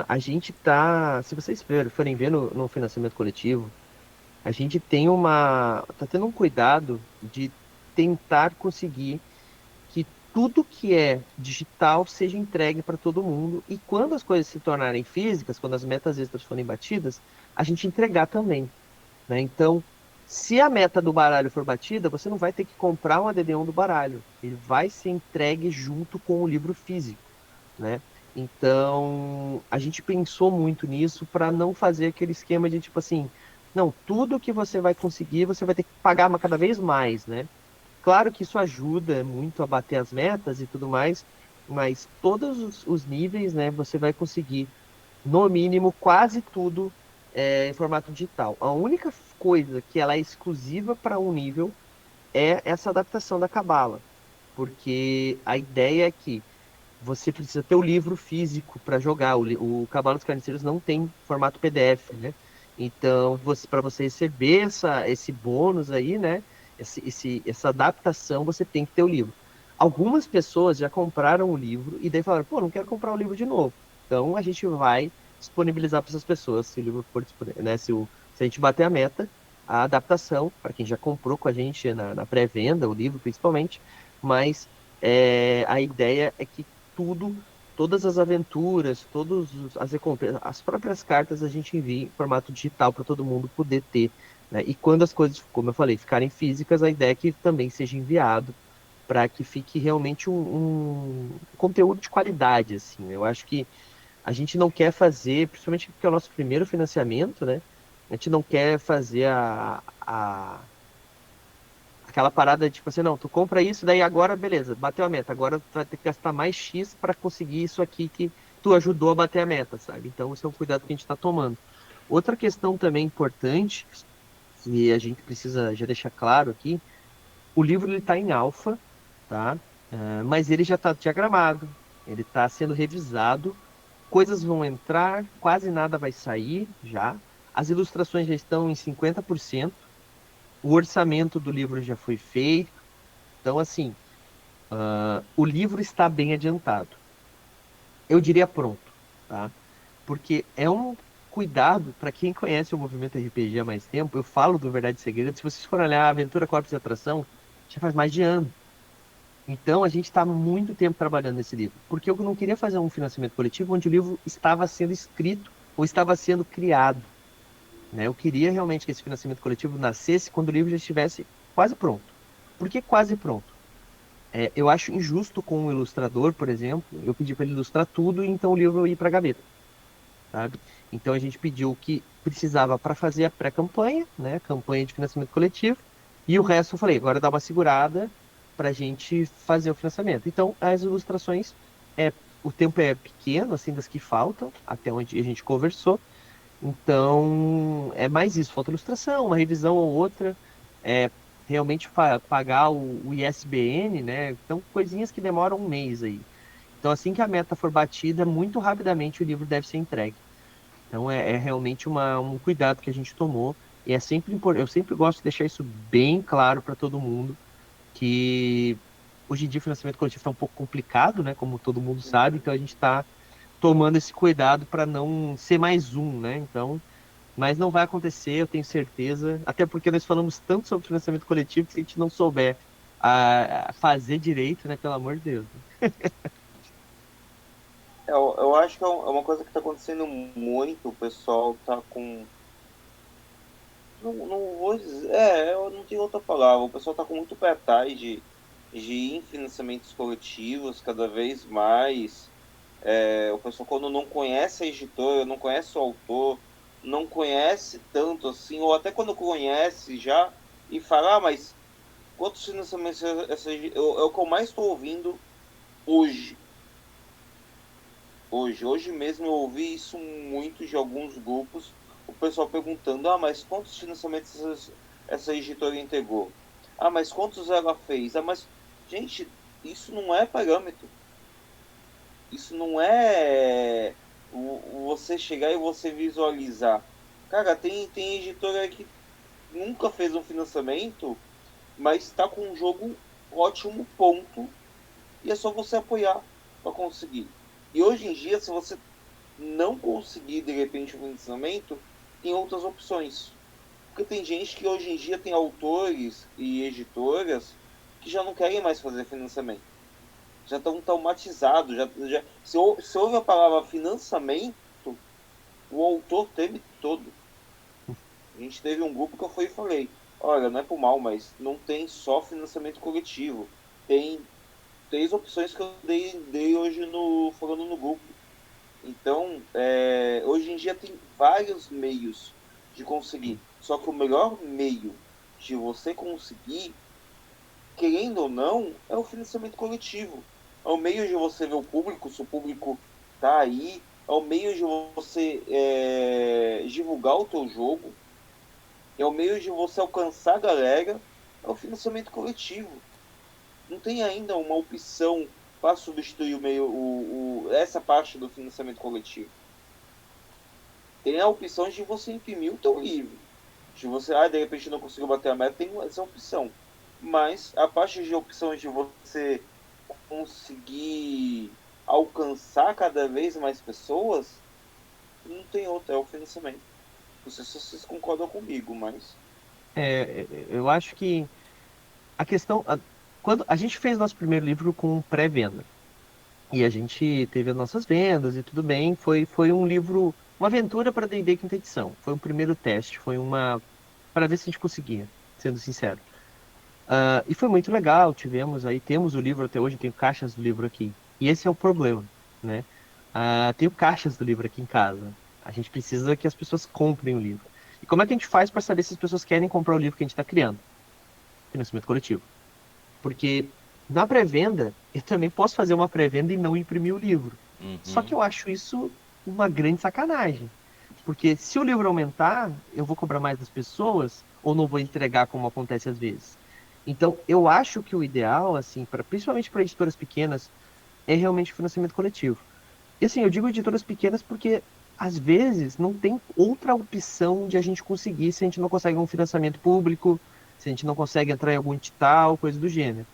A gente tá, se vocês forem ver no financiamento coletivo, a gente tá tendo um cuidado de tentar conseguir que tudo que é digital seja entregue para todo mundo e quando as coisas se tornarem físicas, quando as metas extras forem batidas, a gente entregar também, né? Então, se a meta do baralho for batida, você não vai ter que comprar um ADD1 do baralho. Ele vai ser entregue junto com o livro físico, né? Então, a gente pensou muito nisso para não fazer aquele esquema de tipo assim, não, tudo que você vai conseguir, você vai ter que pagar cada vez mais, né? Claro que isso ajuda muito a bater as metas e tudo mais, mas todos os níveis, né, você vai conseguir no mínimo, quase tudo em formato digital. A única coisa que ela é exclusiva para um nível é essa adaptação da Cabala, porque a ideia é que você precisa ter o livro físico para jogar. O Cabala dos Carniceiros não tem formato PDF, né? Então, para você receber esse bônus aí, né? Essa adaptação, você tem que ter o livro. Algumas pessoas já compraram o livro e daí falaram, pô, não quero comprar o livro de novo. Então, a gente vai disponibilizar para essas pessoas, se o livro for disponível, né? Se a gente bater a meta, a adaptação, para quem já comprou com a gente na pré-venda, o livro principalmente, mas a ideia é que tudo, todas as aventuras, as recompensas, as próprias cartas a gente envia em formato digital para todo mundo poder ter, né? E quando as coisas, como eu falei, ficarem físicas, a ideia é que também seja enviado para que fique realmente um conteúdo de qualidade, assim. Eu acho que a gente não quer fazer, principalmente porque é o nosso primeiro financiamento, né? A gente não quer fazer aquela parada de tipo assim, não, tu compra isso, daí agora, beleza, bateu a meta. Agora tu vai ter que gastar mais X para conseguir isso aqui que tu ajudou a bater a meta, sabe? Então, esse é um cuidado que a gente está tomando. Outra questão também importante, que a gente precisa já deixar claro aqui, o livro ele está em alfa, tá? Mas ele já está diagramado, ele está sendo revisado, coisas vão entrar, quase nada vai sair já. As ilustrações já estão em 50%. O orçamento do livro já foi feito, Então, assim, o livro está bem adiantado. Eu diria pronto, tá? Porque é um cuidado para quem conhece o movimento RPG há mais tempo. Eu falo do Verdade e Segredo. Se vocês forem olhar a Aventura Corpos e Atração, já faz mais de ano. Então, a gente está muito tempo trabalhando nesse livro, porque eu não queria fazer um financiamento coletivo onde o livro estava sendo escrito ou estava sendo criado, né? Eu queria realmente que esse financiamento coletivo nascesse quando o livro já estivesse quase pronto. Por que quase pronto? Eu acho injusto com o ilustrador, por exemplo, eu pedi para ele ilustrar tudo e então o livro ir para a gaveta, sabe? Então a gente pediu o que precisava para fazer a pré-campanha, né? Campanha de financiamento coletivo, e o resto eu falei, agora dá uma segurada para a gente fazer o financiamento. Então as ilustrações, é, o tempo é pequeno, assim, das que faltam, até onde a gente conversou. Então é mais isso, falta ilustração, uma revisão ou outra, é, realmente pagar o ISBN, né? Então coisinhas que demoram um mês aí. Então, assim que a meta for batida, muito rapidamente o livro deve ser entregue. Então, é realmente um cuidado que a gente tomou. E é sempre eu sempre gosto de deixar isso bem claro para todo mundo, que hoje em dia o financiamento coletivo está um pouco complicado, né? Como todo mundo sabe, então a gente está tomando esse cuidado para não ser mais um, né? Então, mas não vai acontecer, eu tenho certeza. Até porque nós falamos tanto sobre financiamento coletivo que se a gente não souber a fazer direito, né? Pelo amor de Deus. Eu acho que é uma coisa que está acontecendo muito. O pessoal tá com. Não vou dizer. Eu não tenho outra palavra. O pessoal tá com muito pé atrás de ir em financiamentos coletivos cada vez mais. O pessoal, quando não conhece a editora, não conhece o autor, não conhece tanto assim, ou até quando conhece já, e fala, mas quantos financiamentos é o que eu mais estou ouvindo hoje. Hoje mesmo eu ouvi isso muito de alguns grupos, o pessoal perguntando, mas quantos financiamentos essa editora entregou? Mas quantos ela fez? Mas, gente, isso não é parâmetro. Isso não é você chegar e você visualizar. Cara, tem editora que nunca fez um financiamento, mas está com um jogo ótimo, ponto, e é só você apoiar para conseguir. E hoje em dia, se você não conseguir, de repente, um financiamento, tem outras opções. Porque tem gente que hoje em dia tem autores e editoras que já não querem mais fazer financiamento. Já estão traumatizados. Se ouve a palavra financiamento, o autor teme todo. A gente teve um grupo que eu fui e falei, olha, não é por mal, mas não tem só financiamento coletivo. Tem 3 opções que eu dei hoje falando no grupo. Então, hoje em dia tem vários meios de conseguir. Só que o melhor meio de você conseguir, querendo ou não, é o financiamento coletivo. É o meio de você ver o público, se o público tá aí. É o meio de você divulgar o teu jogo. É o meio de você alcançar a galera. É o financiamento coletivo. Não tem ainda uma opção para substituir essa parte do financiamento coletivo. Tem a opção de você imprimir o teu livro. Se você, de repente não conseguiu bater a meta, tem essa opção. Mas a parte de opções de você conseguir alcançar cada vez mais pessoas, não tem outra, é o financiamento. Não sei se vocês concordam comigo, mas... Eu acho que a questão. Quando a gente fez nosso primeiro livro com pré-venda, e a gente teve as nossas vendas e tudo bem, foi um livro, uma aventura para D&D quinta edição. Foi um primeiro teste, foi uma. Para ver se a gente conseguia, sendo sincero. E foi muito legal, temos o livro até hoje, tenho caixas do livro aqui. E esse é o problema, né? Tenho caixas do livro aqui em casa. A gente precisa que as pessoas comprem o livro. E como é que a gente faz para saber se as pessoas querem comprar o livro que a gente está criando? Financiamento coletivo. Porque na pré-venda, eu também posso fazer uma pré-venda e não imprimir o livro. Só Uhum. que eu acho isso uma grande sacanagem. Porque se o livro aumentar, eu vou cobrar mais das pessoas ou não vou entregar como acontece às vezes. Então, eu acho que o ideal, assim, principalmente para editoras pequenas, é realmente o financiamento coletivo. E assim, eu digo editoras pequenas porque às vezes não tem outra opção de a gente conseguir se a gente não consegue um financiamento público, se a gente não consegue entrar em algum edital, coisa do gênero.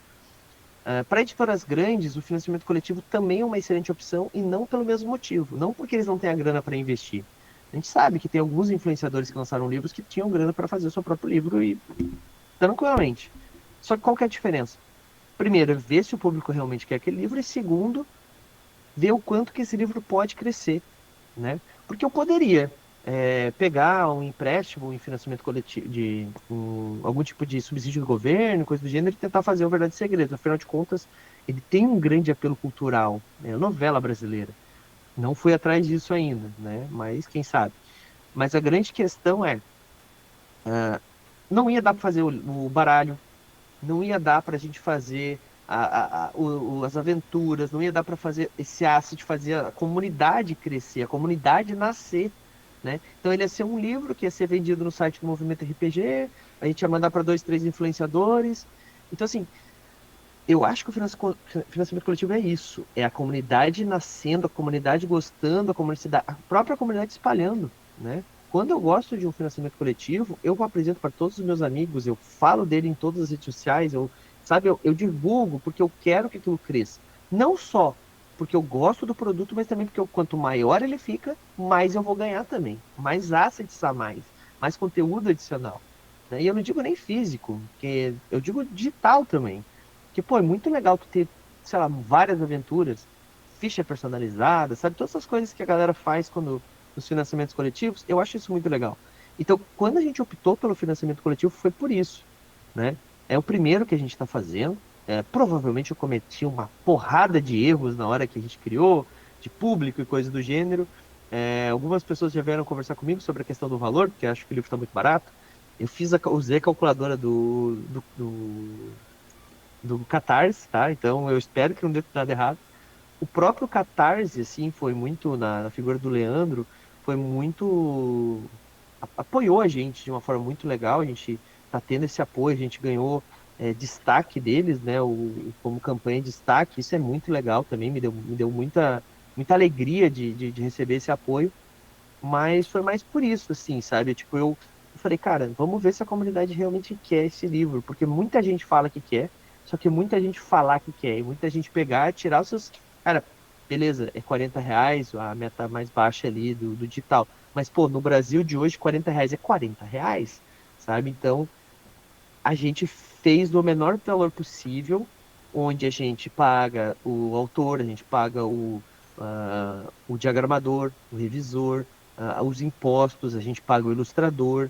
Para editoras grandes, o financiamento coletivo também é uma excelente opção e não pelo mesmo motivo. Não porque eles não têm a grana para investir. A gente sabe que tem alguns influenciadores que lançaram livros que tinham grana para fazer o seu próprio livro e tranquilamente. Só que qual que é a diferença? Primeiro, ver se o público realmente quer aquele livro e segundo, ver o quanto que esse livro pode crescer, né? Porque eu poderia pegar um empréstimo, um financiamento coletivo, algum tipo de subsídio do governo, coisa do gênero, e tentar fazer o Verdade e Segredo. Afinal de contas, ele tem um grande apelo cultural, né? Novela brasileira. Não fui atrás disso ainda, né? Mas quem sabe. Mas a grande questão é, não ia dar para fazer o baralho, não ia dar para a gente fazer as aventuras, não ia dar para fazer esse asset, fazer a comunidade crescer, a comunidade nascer, né? Então ele ia ser um livro que ia ser vendido no site do Movimento RPG, a gente ia mandar para dois, três influenciadores. Então, assim, eu acho que o financiamento coletivo é isso, é a comunidade nascendo, a comunidade gostando, a própria comunidade espalhando, né? Quando eu gosto de um financiamento coletivo, eu vou apresento para todos os meus amigos, eu falo dele em todas as redes sociais, eu divulgo porque eu quero que aquilo cresça. Não só porque eu gosto do produto, mas também porque quanto maior ele fica, mais eu vou ganhar também. Mais assets a mais conteúdo adicional, né? E eu não digo nem físico, porque eu digo digital também. Que, pô, é muito legal tu ter, sei lá, várias aventuras, ficha personalizada, sabe? Todas essas coisas que a galera faz quando nos financiamentos coletivos, eu acho isso muito legal. Então, quando a gente optou pelo financiamento coletivo, foi por isso, né? É o primeiro que a gente está fazendo. Provavelmente eu cometi uma porrada de erros na hora que a gente criou, de público e coisa do gênero. Algumas pessoas já vieram conversar comigo sobre a questão do valor, porque acho que o livro está muito barato. Usei a calculadora do Catarse, tá? Então eu espero que não dê nada errado. O próprio Catarse, assim, foi muito, na figura do Leandro, foi muito. Apoiou a gente de uma forma muito legal, a gente tá tendo esse apoio, a gente ganhou destaque deles, né? Como campanha de destaque, isso é muito legal também, me deu muita alegria de receber esse apoio, mas foi mais por isso, assim, sabe? Tipo, eu falei, cara, vamos ver se a comunidade realmente quer esse livro, porque muita gente fala que quer, só que muita gente falar que quer, e muita gente pegar, tirar os seus. Cara, beleza, é R$ 40, a meta mais baixa ali do digital. Mas, pô, no Brasil de hoje, R$ 40 é R$ 40, sabe? Então, a gente fez do menor valor possível, onde a gente paga o autor, a gente paga o diagramador, o revisor, os impostos, a gente paga o ilustrador.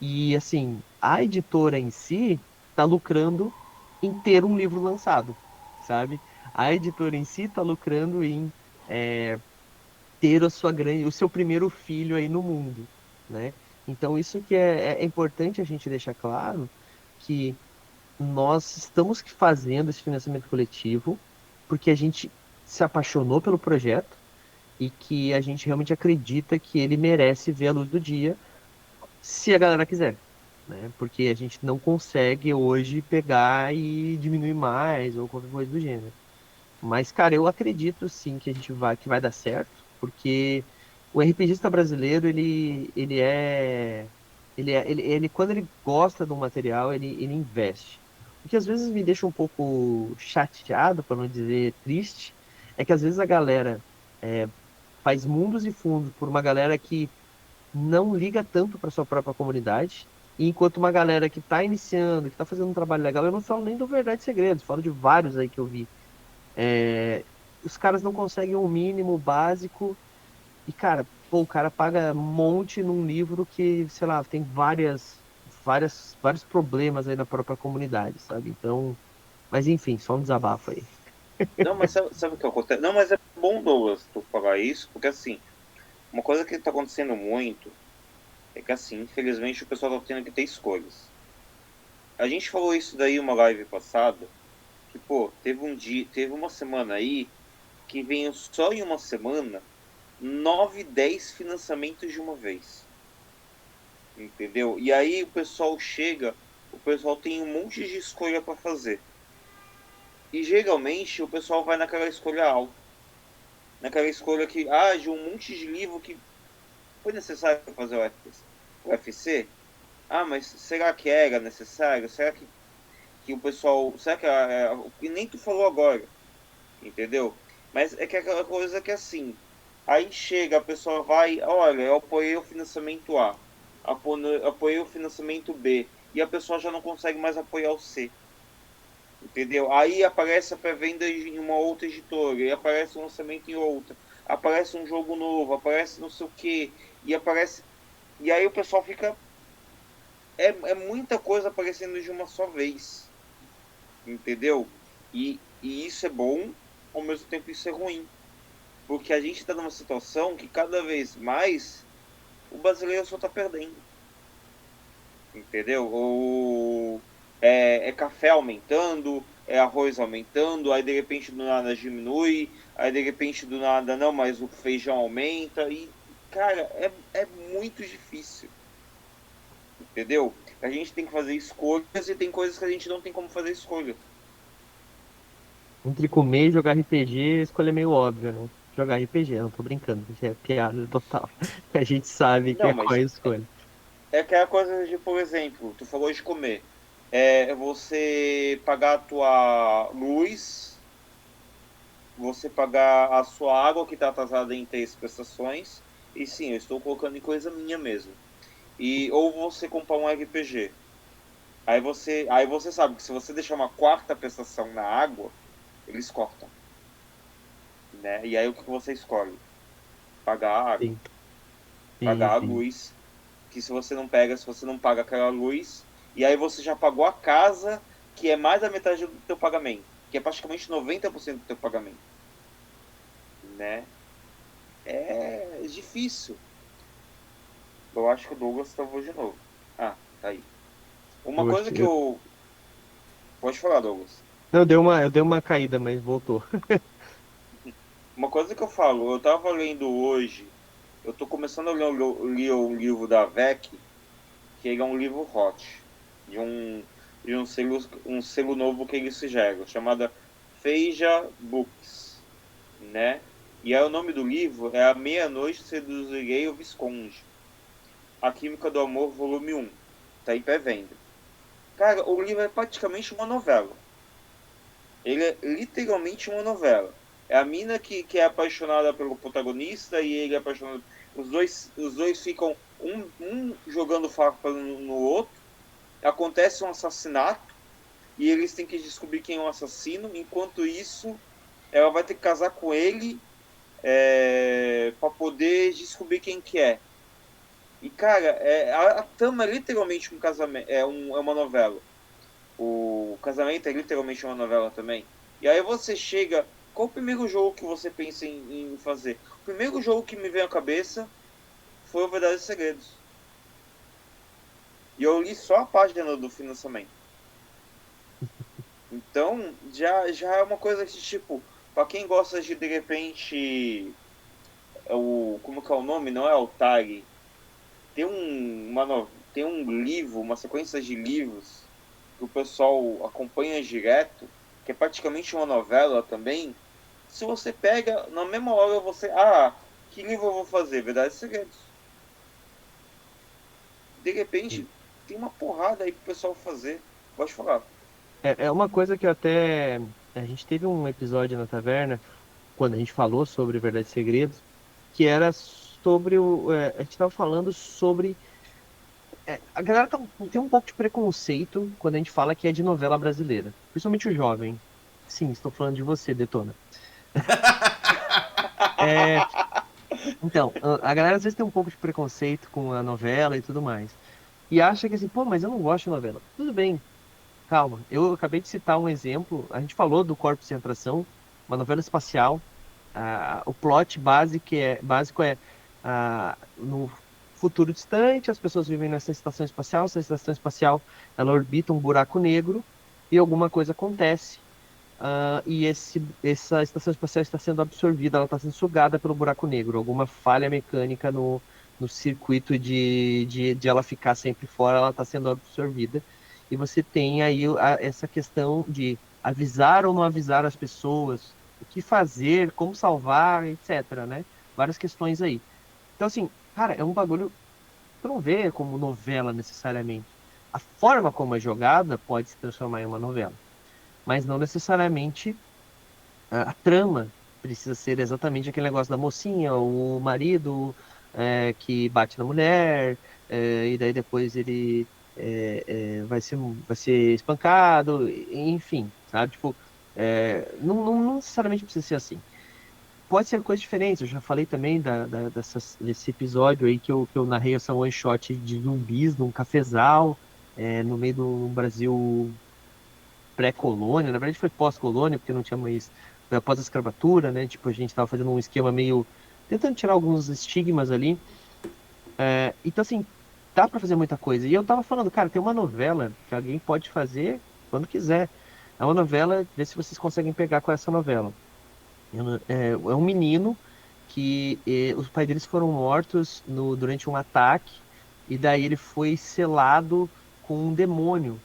E, assim, a editora em si está lucrando em ter um livro lançado, sabe? A editora em si está lucrando em ter o seu primeiro filho aí no mundo, né? Então, isso que é importante a gente deixar claro, que nós estamos fazendo esse financiamento coletivo porque a gente se apaixonou pelo projeto e que a gente realmente acredita que ele merece ver a luz do dia, se a galera quiser, né? Porque a gente não consegue hoje pegar e diminuir mais ou qualquer coisa do gênero. Mas, cara, eu acredito sim que que vai dar certo, porque o RPGista brasileiro, quando ele gosta de um material, ele investe. O que às vezes me deixa um pouco chateado, para não dizer triste, é que às vezes a galera é, faz mundos e fundos por uma galera que não liga tanto para sua própria comunidade, e enquanto uma galera que está iniciando, que está fazendo um trabalho legal, eu não falo nem do Verdade e Segredos, falo de vários aí que eu vi, os caras não conseguem um mínimo básico e, cara, pô, o cara paga um monte num livro que, sei lá, tem vários problemas aí na própria comunidade, sabe? Então, mas enfim, só um desabafo aí. Não, mas sabe o que acontece? Não, mas é bom, Douglas, tu falar isso, porque assim, uma coisa que tá acontecendo muito é que assim, infelizmente o pessoal tá tendo que ter escolhas. A gente falou isso daí uma live passada, que pô, teve uma semana aí que veio só em uma semana 9, 10 financiamentos de uma vez. Entendeu? E aí o pessoal tem um monte de escolha para fazer. E geralmente o pessoal vai naquela escolha alta. Naquela escolha que, de um monte de livro que foi necessário fazer o UFC. Mas será que era necessário? Será que. que o pessoal, sabe que nem tu falou agora, entendeu? Mas é que aquela coisa que assim, aí chega, a pessoa vai, olha, eu apoiei o financiamento A, apoiei o financiamento B, e a pessoa já não consegue mais apoiar o C, entendeu? Aí aparece a pré-venda em uma outra editora, e aparece um lançamento em outra, aparece um jogo novo, aparece não sei o quê, e aparece. E aí o pessoal fica. É muita coisa aparecendo de uma só vez, entendeu? E isso é bom, ao mesmo tempo isso é ruim. Porque a gente está numa situação que cada vez mais o brasileiro só está perdendo. Entendeu? É café aumentando, é arroz aumentando, aí de repente do nada diminui, aí de repente do nada não, mas o feijão aumenta. E, cara, é muito difícil. Entendeu? A gente tem que fazer escolhas e tem coisas que a gente não tem como fazer escolha. Entre comer e jogar RPG, a escolha é meio óbvia, né? Jogar RPG, eu não tô brincando, isso é piada total. A gente sabe que Não, é qual mas é a escolha. é aquela coisa de, por exemplo, tu falou de comer. É você pagar a tua luz, você pagar a sua água que está atrasada em 3 prestações. E sim, eu estou colocando em coisa minha mesmo. E ou você comprar um RPG. Aí você sabe que se você deixar uma quarta prestação na água, eles cortam, né? E aí o que você escolhe? Pagar a água, Sim, sim, pagar a sim. luz, que se você não paga aquela luz, e aí você já pagou a casa, que é mais da metade do teu pagamento, que é praticamente 90% do teu pagamento, né? É difícil. Eu acho que o Douglas travou de novo. Ah, tá aí. Uma Eu acho coisa que que eu... Pode falar, Douglas. não, eu dei uma caída, mas voltou. Uma coisa que eu falo, eu tava lendo hoje, eu tô começando a ler o livro da VEC, que ele é um livro hot, de um selo novo que eles fizeram, chamada Feija Books, né? E aí o nome do livro é A Meia-Noite Seduzirei o Visconde, A Química do Amor, volume 1. Tá em pré-venda. Cara, o livro é praticamente uma novela. Ele é literalmente uma novela. É a mina que é apaixonada pelo protagonista e ele é apaixonado. Os dois ficam um jogando faca no outro. Acontece um assassinato e eles têm que descobrir quem é o assassino. Enquanto isso, ela vai ter que casar com ele para poder descobrir quem que é. E cara, a trama é literalmente um casamento, é uma novela. O casamento é literalmente uma novela também. E aí você chega. Qual o primeiro jogo que você pensa em fazer? O primeiro jogo que me veio à cabeça foi o Verdades e Segredos. E eu li só a página do financiamento. Então, já é uma coisa que, tipo, pra quem gosta de repente. Como que é o nome? Não é Altari. Tem um livro, uma sequência de livros que o pessoal acompanha direto, que é praticamente uma novela também. Se você pega, na mesma hora você. Ah, que livro eu vou fazer? Verdades e Segredos. De repente, tem uma porrada aí pro pessoal fazer. Pode falar. É uma coisa que eu até. A gente teve um episódio na taverna, quando a gente falou sobre Verdades e Segredos, que era sobre a gente estava falando sobre. A galera tem um pouco de preconceito quando a gente fala que é de novela brasileira, principalmente o jovem. Sim, estou falando de você, Detona. É, então, a galera às vezes tem um pouco de preconceito com a novela e tudo mais. E acha que assim, pô, mas eu não gosto de novela. Tudo bem, calma. Eu acabei de citar um exemplo. A gente falou do Corpo Sem Atração, uma novela espacial. O plot básico é no futuro distante, as pessoas vivem nessa estação espacial. Essa estação espacial ela orbita um buraco negro e alguma coisa acontece. E essa estação espacial está sendo absorvida, ela está sendo sugada pelo buraco negro, alguma falha mecânica no circuito de ela ficar sempre fora, ela está sendo absorvida. E você tem aí essa questão de avisar ou não avisar as pessoas, o que fazer, como salvar, etc, né? Várias questões aí. Então, assim, cara, é um bagulho, tu não vê como novela necessariamente. a forma como é jogada pode se transformar em uma novela, mas não necessariamente a trama precisa ser exatamente aquele negócio da mocinha, o marido que bate na mulher, e daí depois ele vai ser espancado, enfim, sabe? Tipo, não necessariamente precisa ser assim. Pode ser coisas diferentes. Eu já falei também desse episódio aí que eu narrei essa one shot de zumbis num cafezal, no meio do Brasil pré-colônia, na verdade foi pós-colônia, porque não tinha mais, foi após a escravatura, né? Tipo, a gente estava fazendo um esquema meio, tentando tirar alguns estigmas ali. Então, assim, dá para fazer muita coisa. E eu tava falando, cara, tem uma novela que alguém pode fazer quando quiser. É uma novela, vê se vocês conseguem pegar com essa novela. É um menino que os pais deles foram mortos durante um ataque, e daí ele foi selado com um demônio.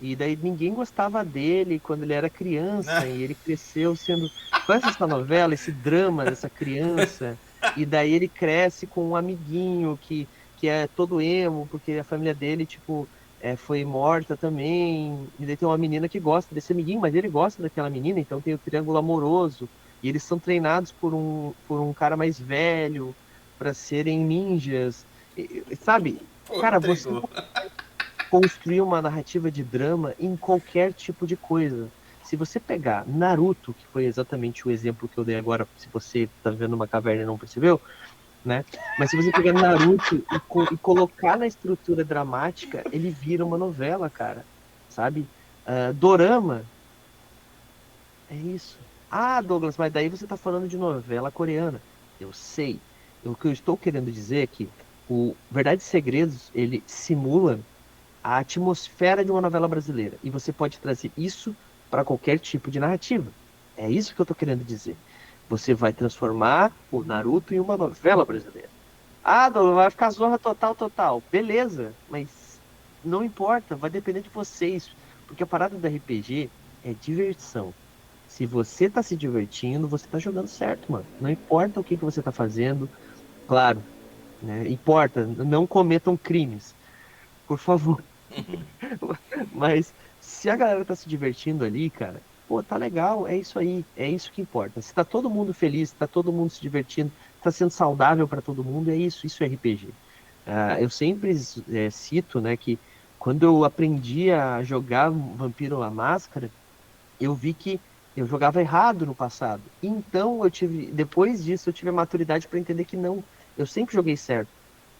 E daí ninguém gostava dele quando ele era criança, e ele cresceu sendo. Conhece essa novela, esse drama dessa criança? E daí ele cresce com um amiguinho que é todo emo, porque a família dele, tipo, foi morta também. E daí tem uma menina que gosta desse amiguinho, mas ele gosta daquela menina, então tem o triângulo amoroso. E eles são treinados por um cara mais velho para serem ninjas. Sabe? Pô, Cara, você entregou. construir uma narrativa de drama em qualquer tipo de coisa. Se você pegar Naruto, que foi exatamente o exemplo que eu dei agora, se você está vendo uma caverna e não percebeu, né? Mas se você pegar Naruto e colocar na estrutura dramática, ele vira uma novela, cara. Sabe? Dorama é isso. Ah, Douglas, mas daí você está falando de novela coreana. Eu sei. O que eu estou querendo dizer é que o Verdades e Segredos, ele simula a atmosfera de uma novela brasileira. E você pode trazer isso para qualquer tipo de narrativa. É isso que eu estou querendo dizer. Você vai transformar o Naruto em uma novela brasileira. Ah, Douglas, vai ficar zorra total, total. Beleza, mas não importa, vai depender de vocês. Porque a parada do RPG é diversão. Se você tá se divertindo, você tá jogando certo, mano. Não importa o que que você tá fazendo, claro, né? Importa, não cometam crimes, por favor. Mas se a galera tá se divertindo ali, cara, pô, tá legal, é isso aí, é isso que importa. Se tá todo mundo feliz, tá todo mundo se divertindo, tá sendo saudável pra todo mundo, é isso é RPG. Eu sempre cito, né, que quando eu aprendi a jogar Vampiro à Máscara, eu vi que eu jogava errado no passado. Então depois disso, eu tive a maturidade para entender que não, eu sempre joguei certo,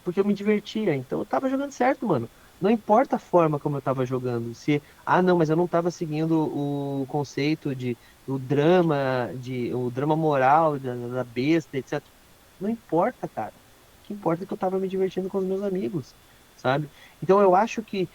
porque eu me divertia. Então eu tava jogando certo, mano. Não importa a forma como eu tava jogando, se não, mas eu não tava seguindo o conceito de o drama moral da besta, etc. Não importa, cara. O que importa é que eu tava me divertindo com os meus amigos, sabe? Então eu acho que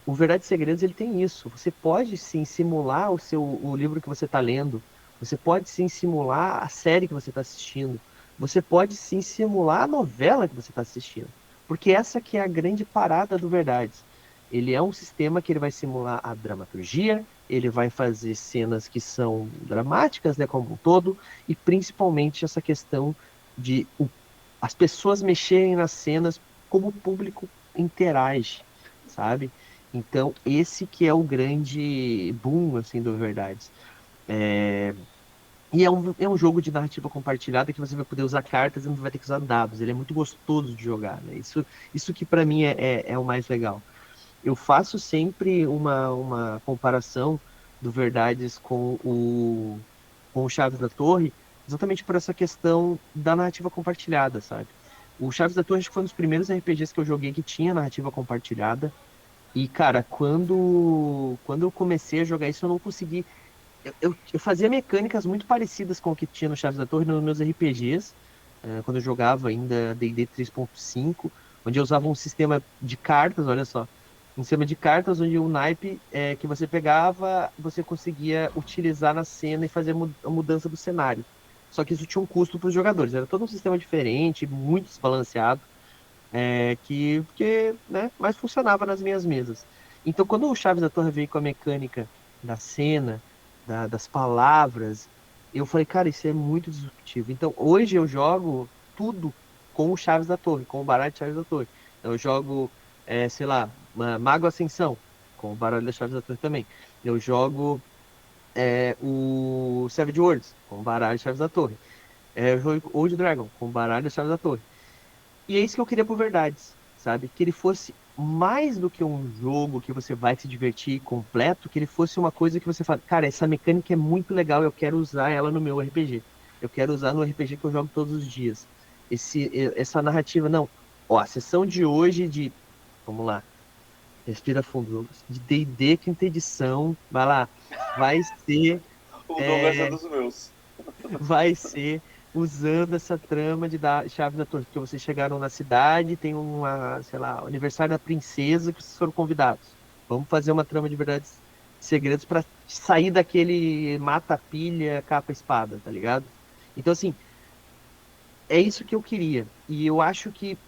o Verdades e Segredos ele tem isso. Você pode sim simular o livro que você está lendo. Você pode sim simular a série que você está assistindo. Você pode sim simular a novela que você está assistindo. Porque essa que é a grande parada do Verdades. Ele é um sistema que ele vai simular a dramaturgia, ele vai fazer cenas que são dramáticas, né, como um todo, e principalmente essa questão de as pessoas mexerem nas cenas como o público interage, sabe? Então, esse que é o grande boom, assim, do Verdades. É, E é um jogo de narrativa compartilhada que você vai poder usar cartas e não vai ter que usar dados. Ele é muito gostoso de jogar, né? Isso que para mim é o mais legal. Eu faço sempre uma comparação do Verdades com o Chaves da Torre, exatamente por essa questão da narrativa compartilhada, sabe? O Chaves da Torre acho que foi um dos primeiros RPGs que eu joguei que tinha narrativa compartilhada. E, cara, quando eu comecei a jogar isso, eu não consegui. Eu fazia mecânicas muito parecidas com o que tinha no Chaves da Torre nos meus RPGs, quando eu jogava ainda D&D 3.5, onde eu usava um sistema de cartas, olha só. Um sistema de cartas onde o naipe que você pegava, você conseguia utilizar na cena e fazer a mudança do cenário. Só que isso tinha um custo para os jogadores. Era todo um sistema diferente, muito desbalanceado que né, mais funcionava nas minhas mesas. Então, quando o Chaves da Torre veio com a mecânica da cena, das palavras, eu falei, cara, isso é muito disruptivo. Então, hoje eu jogo tudo com o Chaves da Torre, com o baralho de Chaves da Torre. Então, eu jogo, sei lá, Mago Ascensão, com o baralho das chaves da torre também. Eu jogo o Savage Worlds, com o baralho das chaves da torre. Eu jogo Old Dragon, com o baralho das chaves da torre. E é isso que eu queria por Verdades, sabe? Que ele fosse mais do que um jogo que você vai se divertir completo, que ele fosse uma coisa que você fala, cara, essa mecânica é muito legal, eu quero usar ela no meu RPG. Eu quero usar no RPG que eu jogo todos os dias. Essa narrativa, não. Ó, a sessão de hoje de, vamos lá, respira fundo, Douglas, de D&D quinta edição, vai lá, vai ser O Douglas é é, dos meus. vai ser usando essa trama de dar chave da torre, porque vocês chegaram na cidade, tem uma, sei lá, aniversário da princesa que vocês foram convidados. Vamos fazer uma trama de verdades e segredos para sair daquele mata-pilha, capa-espada, tá ligado? Então, assim, é isso que eu queria. E eu acho que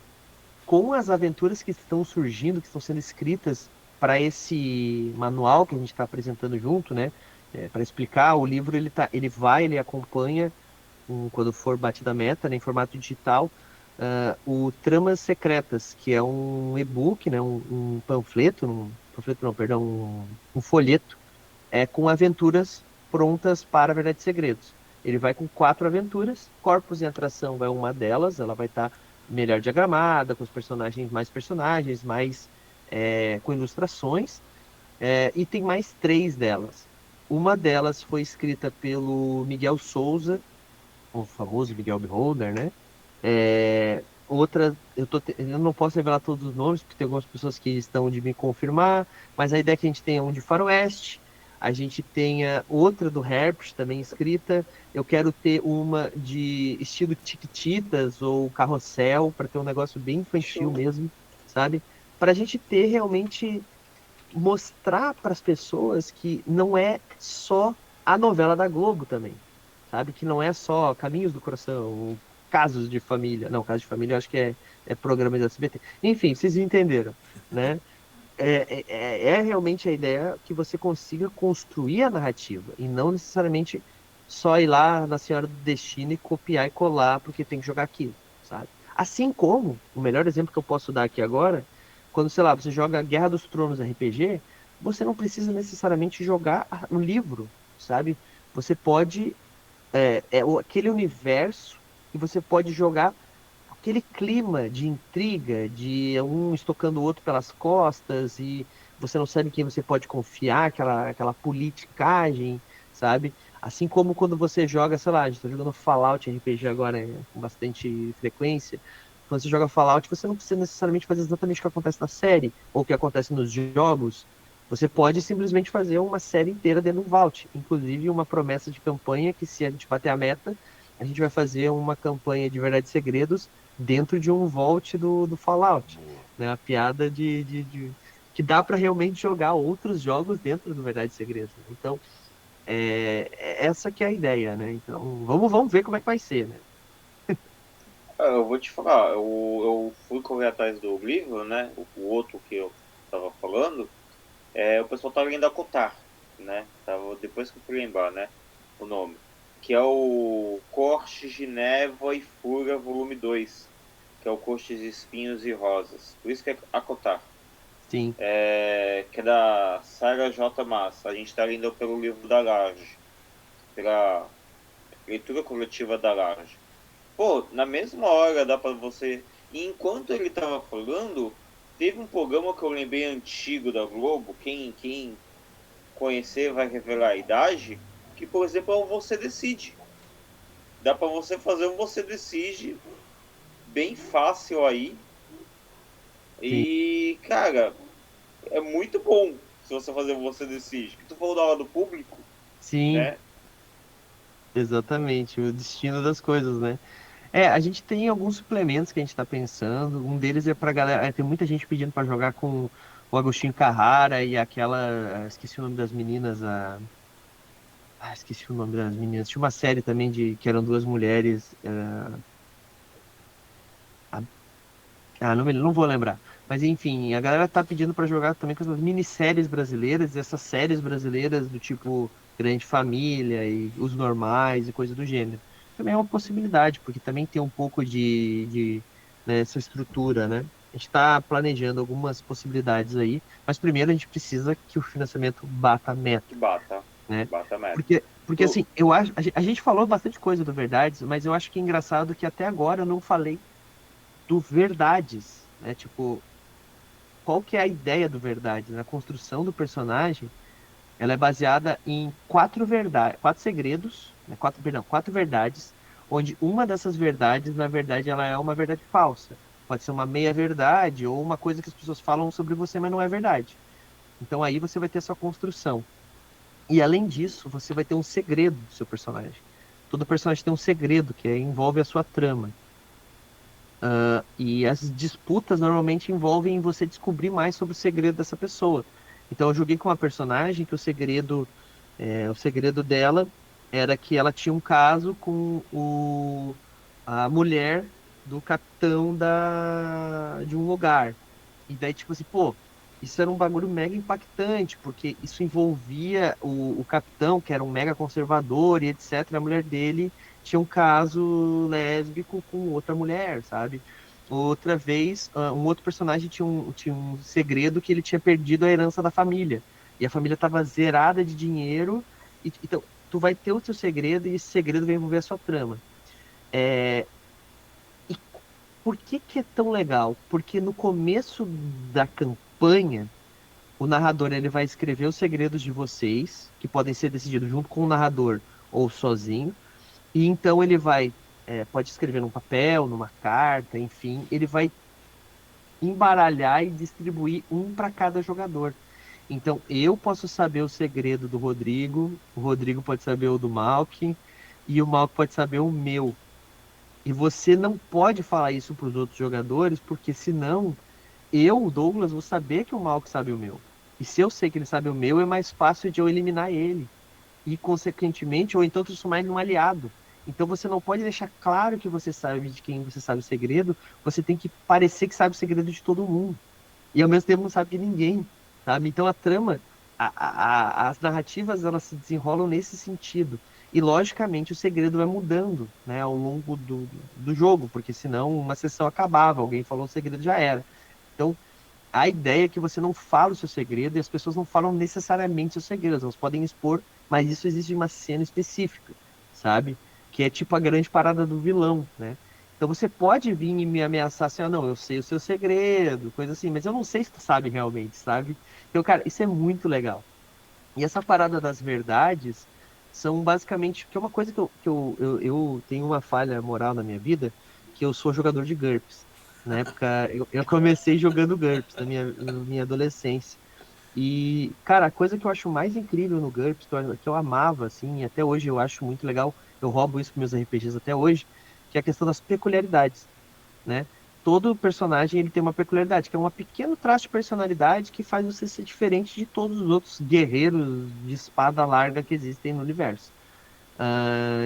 com as aventuras que estão surgindo, que estão sendo escritas para esse manual que a gente está apresentando junto, né? Para explicar, o livro ele acompanha quando for batida a meta, né, em formato digital, o Tramas Secretas, que é um e-book, né, um panfleto, panfleto não, perdão, um folheto, com aventuras prontas para Verdade e Segredos. Ele vai com 4 aventuras, Corpos em Atração vai uma delas, ela vai estar melhor diagramada, com os personagens, mais com ilustrações, e tem mais 3 delas. Uma delas foi escrita pelo Miguel Souza, o famoso Miguel Beholder, né? Outra, eu não posso revelar todos os nomes, porque tem algumas pessoas que estão de me confirmar, mas a ideia é que a gente tenha um de Faroeste, a gente tenha outra do Herbst também escrita, eu quero ter uma de estilo Tiquititas ou Carrossel, para ter um negócio bem infantil Show. mesmo, sabe? Para a gente ter realmente mostrar para as pessoas que não é só a novela da Globo também, sabe? Que não é só Caminhos do Coração, Casos de Família. Não, Casos de Família eu acho que é programa da SBT. Enfim, vocês entenderam, né? É realmente a ideia que você consiga construir a narrativa e não necessariamente só ir lá na Senhora do Destino e copiar e colar porque tem que jogar aquilo, sabe? Assim como, o melhor exemplo que eu posso dar aqui agora, quando, sei lá, você joga Guerra dos Tronos RPG, você não precisa necessariamente jogar o livro, sabe? Você pode, aquele universo e você pode jogar aquele clima de intriga, de um estocando o outro pelas costas e você não sabe em quem você pode confiar, aquela politicagem, sabe? Assim como quando você joga, sei lá, a gente tá jogando Fallout RPG agora com bastante frequência. Quando você joga Fallout, você não precisa necessariamente fazer exatamente o que acontece na série ou o que acontece nos jogos. Você pode simplesmente fazer uma série inteira dentro do Vault, inclusive uma promessa de campanha que, se a gente bater a meta, a gente vai fazer uma campanha de Verdade e Segredos dentro de um vault do Fallout, Boa. né? A piada que dá para realmente jogar outros jogos dentro do Verdade e Segredos, né? Então, essa que é a ideia, né? Então, vamos ver como é que vai ser, né? Eu vou te falar, eu fui correr atrás do livro, né? O outro que eu tava falando, o pessoal tava lendo a Cotar, né? Depois que eu fui lembrar, né? O nome. Que é o Corte de Névoa e Fúria, volume 2, que é o Cortes de Espinhos e Rosas. Por isso que é a Cotar. Sim, Que é da Sarah J. Massa. A gente está lendo pelo livro da Large, pela leitura coletiva da Large. Pô, na mesma hora dá pra você. E enquanto ele tava falando, teve um programa que eu lembrei antigo da Globo. Quem conhecer vai revelar a idade. Que, por exemplo, é o Você Decide. Dá pra você fazer o Você Decide bem fácil aí. sim, E, cara, é muito bom se você fazer o Você Decide. Que tu falou da hora do público, sim, né? exatamente, o destino das coisas, né? A gente tem alguns suplementos que a gente está pensando. Um deles é para galera. Tem muita gente pedindo para jogar com o Agostinho Carrara e aquela. Esqueci o nome das meninas. Esqueci o nome das meninas. Tinha uma série também que eram 2 mulheres. A- não vou lembrar. Mas enfim, a galera tá pedindo para jogar também com essas minisséries brasileiras, essas séries brasileiras do tipo Grande Família e Os Normais e coisa do gênero. Também é uma possibilidade, porque também tem um pouco dessa estrutura, né? A gente está planejando algumas possibilidades aí, mas primeiro a gente precisa que o financiamento bata a Que meta, bata. Que né? bata a meta. Porque Tu, assim, eu acho, a gente falou bastante coisa do Verdades, mas eu acho que é engraçado que até agora eu não falei do Verdades, né? Tipo, qual que é a ideia do Verdades? Na construção do personagem, ela é baseada em quatro verdades, quatro segredos, né? Quatro verdades, onde uma dessas verdades, na verdade, ela é uma verdade falsa. Pode ser uma meia-verdade ou uma coisa que as pessoas falam sobre você, mas não é verdade. Então aí você vai ter a sua construção. E além disso, você vai ter um segredo do seu personagem. Todo personagem tem um segredo envolve a sua trama. E as disputas normalmente envolvem você descobrir mais sobre o segredo dessa pessoa. Então eu joguei com uma personagem que o segredo dela era que ela tinha um caso com a mulher do capitão de um lugar. E daí, tipo assim, pô, isso era um bagulho mega impactante, porque isso envolvia o capitão, que era um mega conservador e etc. A mulher dele tinha um caso lésbico com outra mulher, sabe? Outra vez, um outro personagem tinha um segredo que ele tinha perdido a herança da família. E a família estava zerada de dinheiro. Então, tu vai ter o teu segredo e esse segredo vai envolver a sua trama. E por que que é tão legal? Porque no começo da campanha, o narrador ele vai escrever os segredos de vocês, que podem ser decididos junto com o narrador ou sozinho. E então ele pode escrever num papel, numa carta, enfim, ele vai embaralhar e distribuir um para cada jogador. Então, eu posso saber o segredo do Rodrigo, o Rodrigo pode saber o do Malkin, e o Malkin pode saber o meu. E você não pode falar isso para os outros jogadores, porque senão eu, o Douglas, vou saber que o Malkin sabe o meu. E se eu sei que ele sabe o meu, é mais fácil de eu eliminar ele e, consequentemente, ou então transformar ele num aliado. Então você não pode deixar claro que você sabe de quem você sabe o segredo, você tem que parecer que sabe o segredo de todo mundo. E ao mesmo tempo não sabe de ninguém, sabe? Então a trama, as narrativas, elas se desenrolam nesse sentido. E logicamente o segredo vai mudando, né, ao longo do jogo, porque senão uma sessão acabava, alguém falou o segredo já era. Então a ideia é que você não fala o seu segredo e as pessoas não falam necessariamente seus segredos, elas podem expor, mas isso existe em uma cena específica, sabe? Que é tipo a grande parada do vilão, né? Então você pode vir e me ameaçar assim, ah, não, eu sei o seu segredo, coisa assim, mas eu não sei se tu sabe realmente, sabe? Então, cara, isso é muito legal. E essa parada das verdades são basicamente, que é uma coisa que eu tenho uma falha moral na minha vida, que eu sou jogador de GURPS. Na época, eu comecei jogando GURPS na minha adolescência. E, cara, a coisa que eu acho mais incrível no GURPS, que eu amava, assim, e até hoje eu acho muito legal, eu roubo isso para meus RPGs até hoje, que é a questão das peculiaridades, né? Todo personagem ele tem uma peculiaridade, que é um pequeno traço de personalidade que faz você ser diferente de todos os outros guerreiros de espada larga que existem no universo.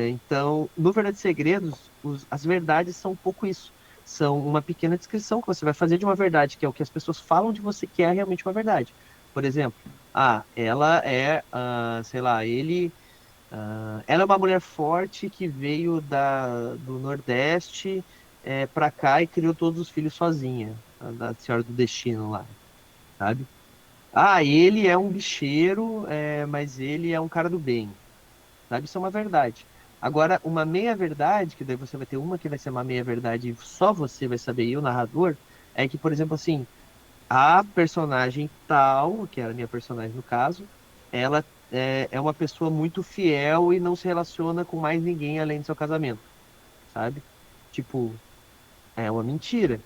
Então, no Verdade e Segredos, as verdades são um pouco isso. São uma pequena descrição que você vai fazer de uma verdade, que é o que as pessoas falam de você que é realmente uma verdade. Por exemplo, ela é, sei lá, ela é uma mulher forte que veio do Nordeste para cá e criou todos os filhos sozinha, a da Senhora do Destino lá, sabe? Ele é um bicheiro, mas ele é um cara do bem, sabe? Isso é uma verdade. Agora, uma meia-verdade, que daí você vai ter uma que vai ser uma meia-verdade e só você vai saber, e o narrador, é que, por exemplo, assim, a personagem tal, que era a minha personagem no caso, ela é uma pessoa muito fiel e não se relaciona com mais ninguém além do seu casamento, sabe? Tipo, é uma mentira,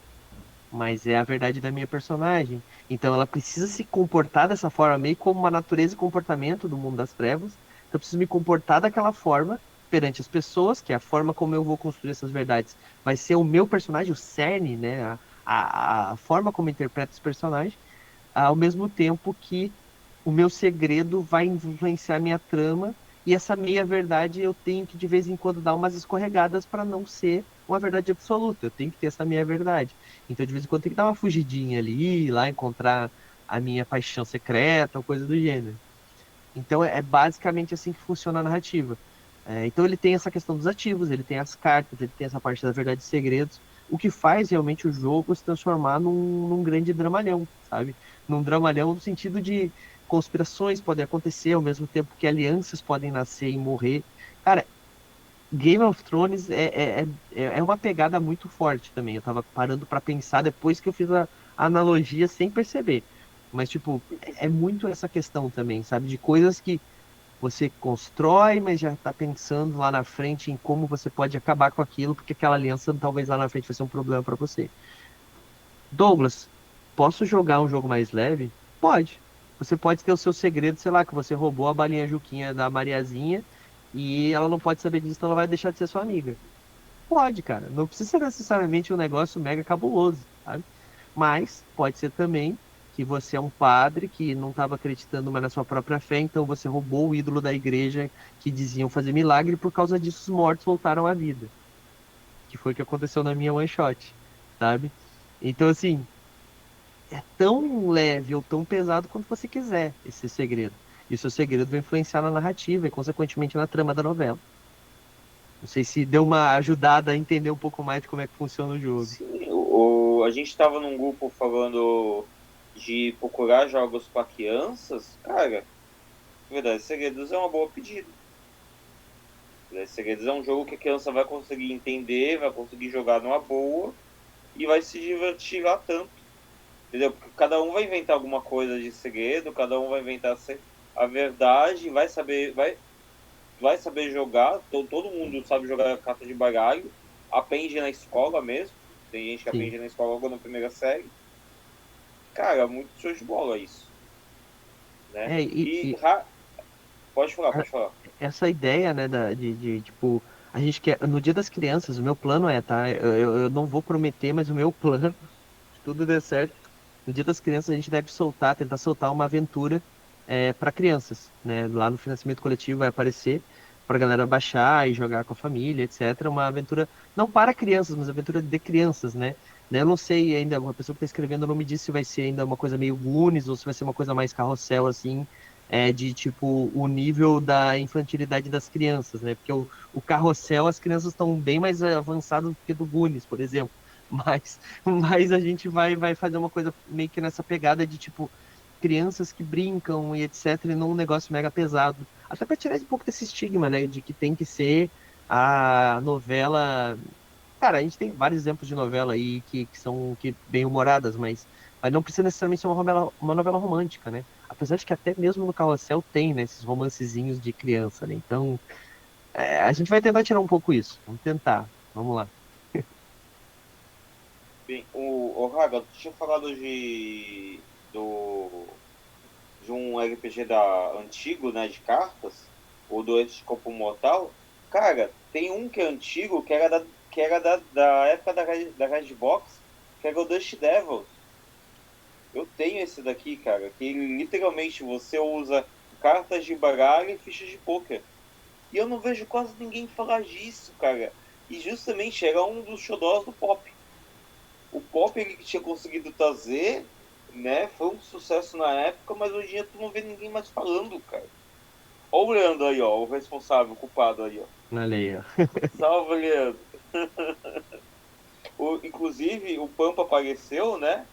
mas é a verdade da minha personagem. Então ela precisa se comportar dessa forma, meio como uma natureza e comportamento do mundo das trevas. Então eu preciso me comportar daquela forma perante as pessoas, que é a forma como eu vou construir essas verdades. Vai ser o meu personagem, o cerne, né? A forma como eu interpreto esse personagem, ao mesmo tempo que o meu segredo vai influenciar a minha trama e essa meia-verdade eu tenho que de vez em quando dar umas escorregadas para não ser uma verdade absoluta. Eu tenho que ter essa meia-verdade. Então, de vez em quando, tem que dar uma fugidinha ali, ir lá encontrar a minha paixão secreta ou coisa do gênero. Então, é basicamente assim que funciona a narrativa. Então, ele tem essa questão dos ativos, ele tem as cartas, ele tem essa parte da verdade e segredos, o que faz realmente o jogo se transformar num grande dramalhão, sabe? Num dramalhão no sentido de conspirações podem acontecer ao mesmo tempo que alianças podem nascer e morrer. Cara, Game of Thrones é uma pegada muito forte também. Eu tava parando pra pensar depois que eu fiz a analogia sem perceber. Mas, tipo, é muito essa questão também, sabe? De coisas que você constrói, mas já tá pensando lá na frente em como você pode acabar com aquilo, porque aquela aliança talvez lá na frente vai ser um problema pra você. Douglas, posso jogar um jogo mais leve? Pode. Você pode ter o seu segredo, sei lá, que você roubou a balinha Juquinha da Mariazinha e ela não pode saber disso, então ela vai deixar de ser sua amiga. Pode, cara. Não precisa ser necessariamente um negócio mega cabuloso, sabe? Mas pode ser também que você é um padre que não estava acreditando mais na sua própria fé, então você roubou o ídolo da igreja que diziam fazer milagre e por causa disso os mortos voltaram à vida. Que foi o que aconteceu na minha one shot, sabe? Então, assim, é tão leve ou tão pesado quanto você quiser esse segredo. E o seu segredo vai influenciar na narrativa e, consequentemente, na trama da novela. Não sei se deu uma ajudada a entender um pouco mais de como é que funciona o jogo. Sim, a gente estava num grupo falando de procurar jogos para crianças. Cara, Verdade Segredos é uma boa pedida. Verdade Segredos é um jogo que a criança vai conseguir entender, vai conseguir jogar numa boa e vai se divertir lá tanto. Entendeu? Porque cada um vai inventar alguma coisa de segredo, cada um vai inventar a verdade, vai saber jogar. Todo mundo sabe jogar carta de baralho, aprende na escola mesmo. Tem gente que Sim. aprende na escola logo na primeira série. Cara, muito show de bola isso, né? É, Pode falar, a- pode falar. essa ideia, né, tipo, a gente quer, no Dia das Crianças, o meu plano é, tá? Eu não vou prometer, mas o meu plano, se tudo der certo, no Dia das Crianças a gente deve tentar soltar uma aventura para crianças, né? Lá no financiamento coletivo vai aparecer para a galera baixar e jogar com a família, etc. Uma aventura não para crianças, mas aventura de crianças, né? Eu não sei ainda, uma pessoa que está escrevendo não me disse se vai ser ainda uma coisa meio Goonies ou se vai ser uma coisa mais carrossel, assim, de tipo o nível da infantilidade das crianças, né? Porque o carrossel as crianças estão bem mais avançadas do que do Goonies, por exemplo. Mas a gente vai fazer uma coisa meio que nessa pegada de tipo crianças que brincam e etc, e não um negócio mega pesado. Até para tirar um pouco desse estigma, né, de que tem que ser a novela. Cara, a gente tem vários exemplos de novela aí que são bem-humoradas, mas não precisa necessariamente ser uma novela romântica, né? Apesar de que até mesmo no Carrossel tem, né, esses romancezinhos de criança, né? Então, a gente vai tentar tirar um pouco isso. Vamos tentar. Vamos lá. Bem, o Raga, tu tinha falado de um RPG antigo, né, de cartas, o do Anticorpo Mortal. Cara, tem um que é antigo, que era da época da Redbox, que era o Dust Devils. Eu tenho esse daqui, cara, que literalmente você usa cartas de baralho e fichas de poker. E eu não vejo quase ninguém falar disso, cara. E justamente era um dos xodós do Pop. O Pop ele que tinha conseguido trazer, né? Foi um sucesso na época, mas hoje em dia tu não vê ninguém mais falando, cara. Ó o Leandro aí, ó, o responsável, o culpado aí, ó. Olha aí, ó. Salve, Leandro. Inclusive, o Pampa apareceu, né?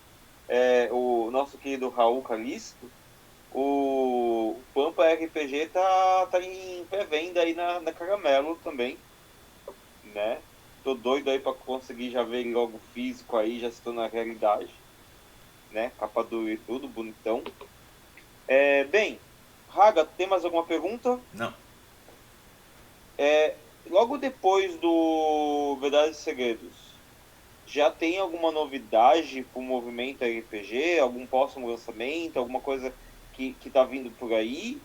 O nosso querido Raul Calisto. O Pampa RPG tá em pré-venda aí na Caramelo também, né? Tô doido aí pra conseguir já ver ele logo físico aí, já se torna realidade, né? Capa dura e tudo, bonitão. Bem, Raga, tem mais alguma pergunta? Não. Logo depois do Verdades e Segredos, já tem alguma novidade pro movimento RPG? Algum próximo lançamento? Alguma coisa que tá vindo por aí?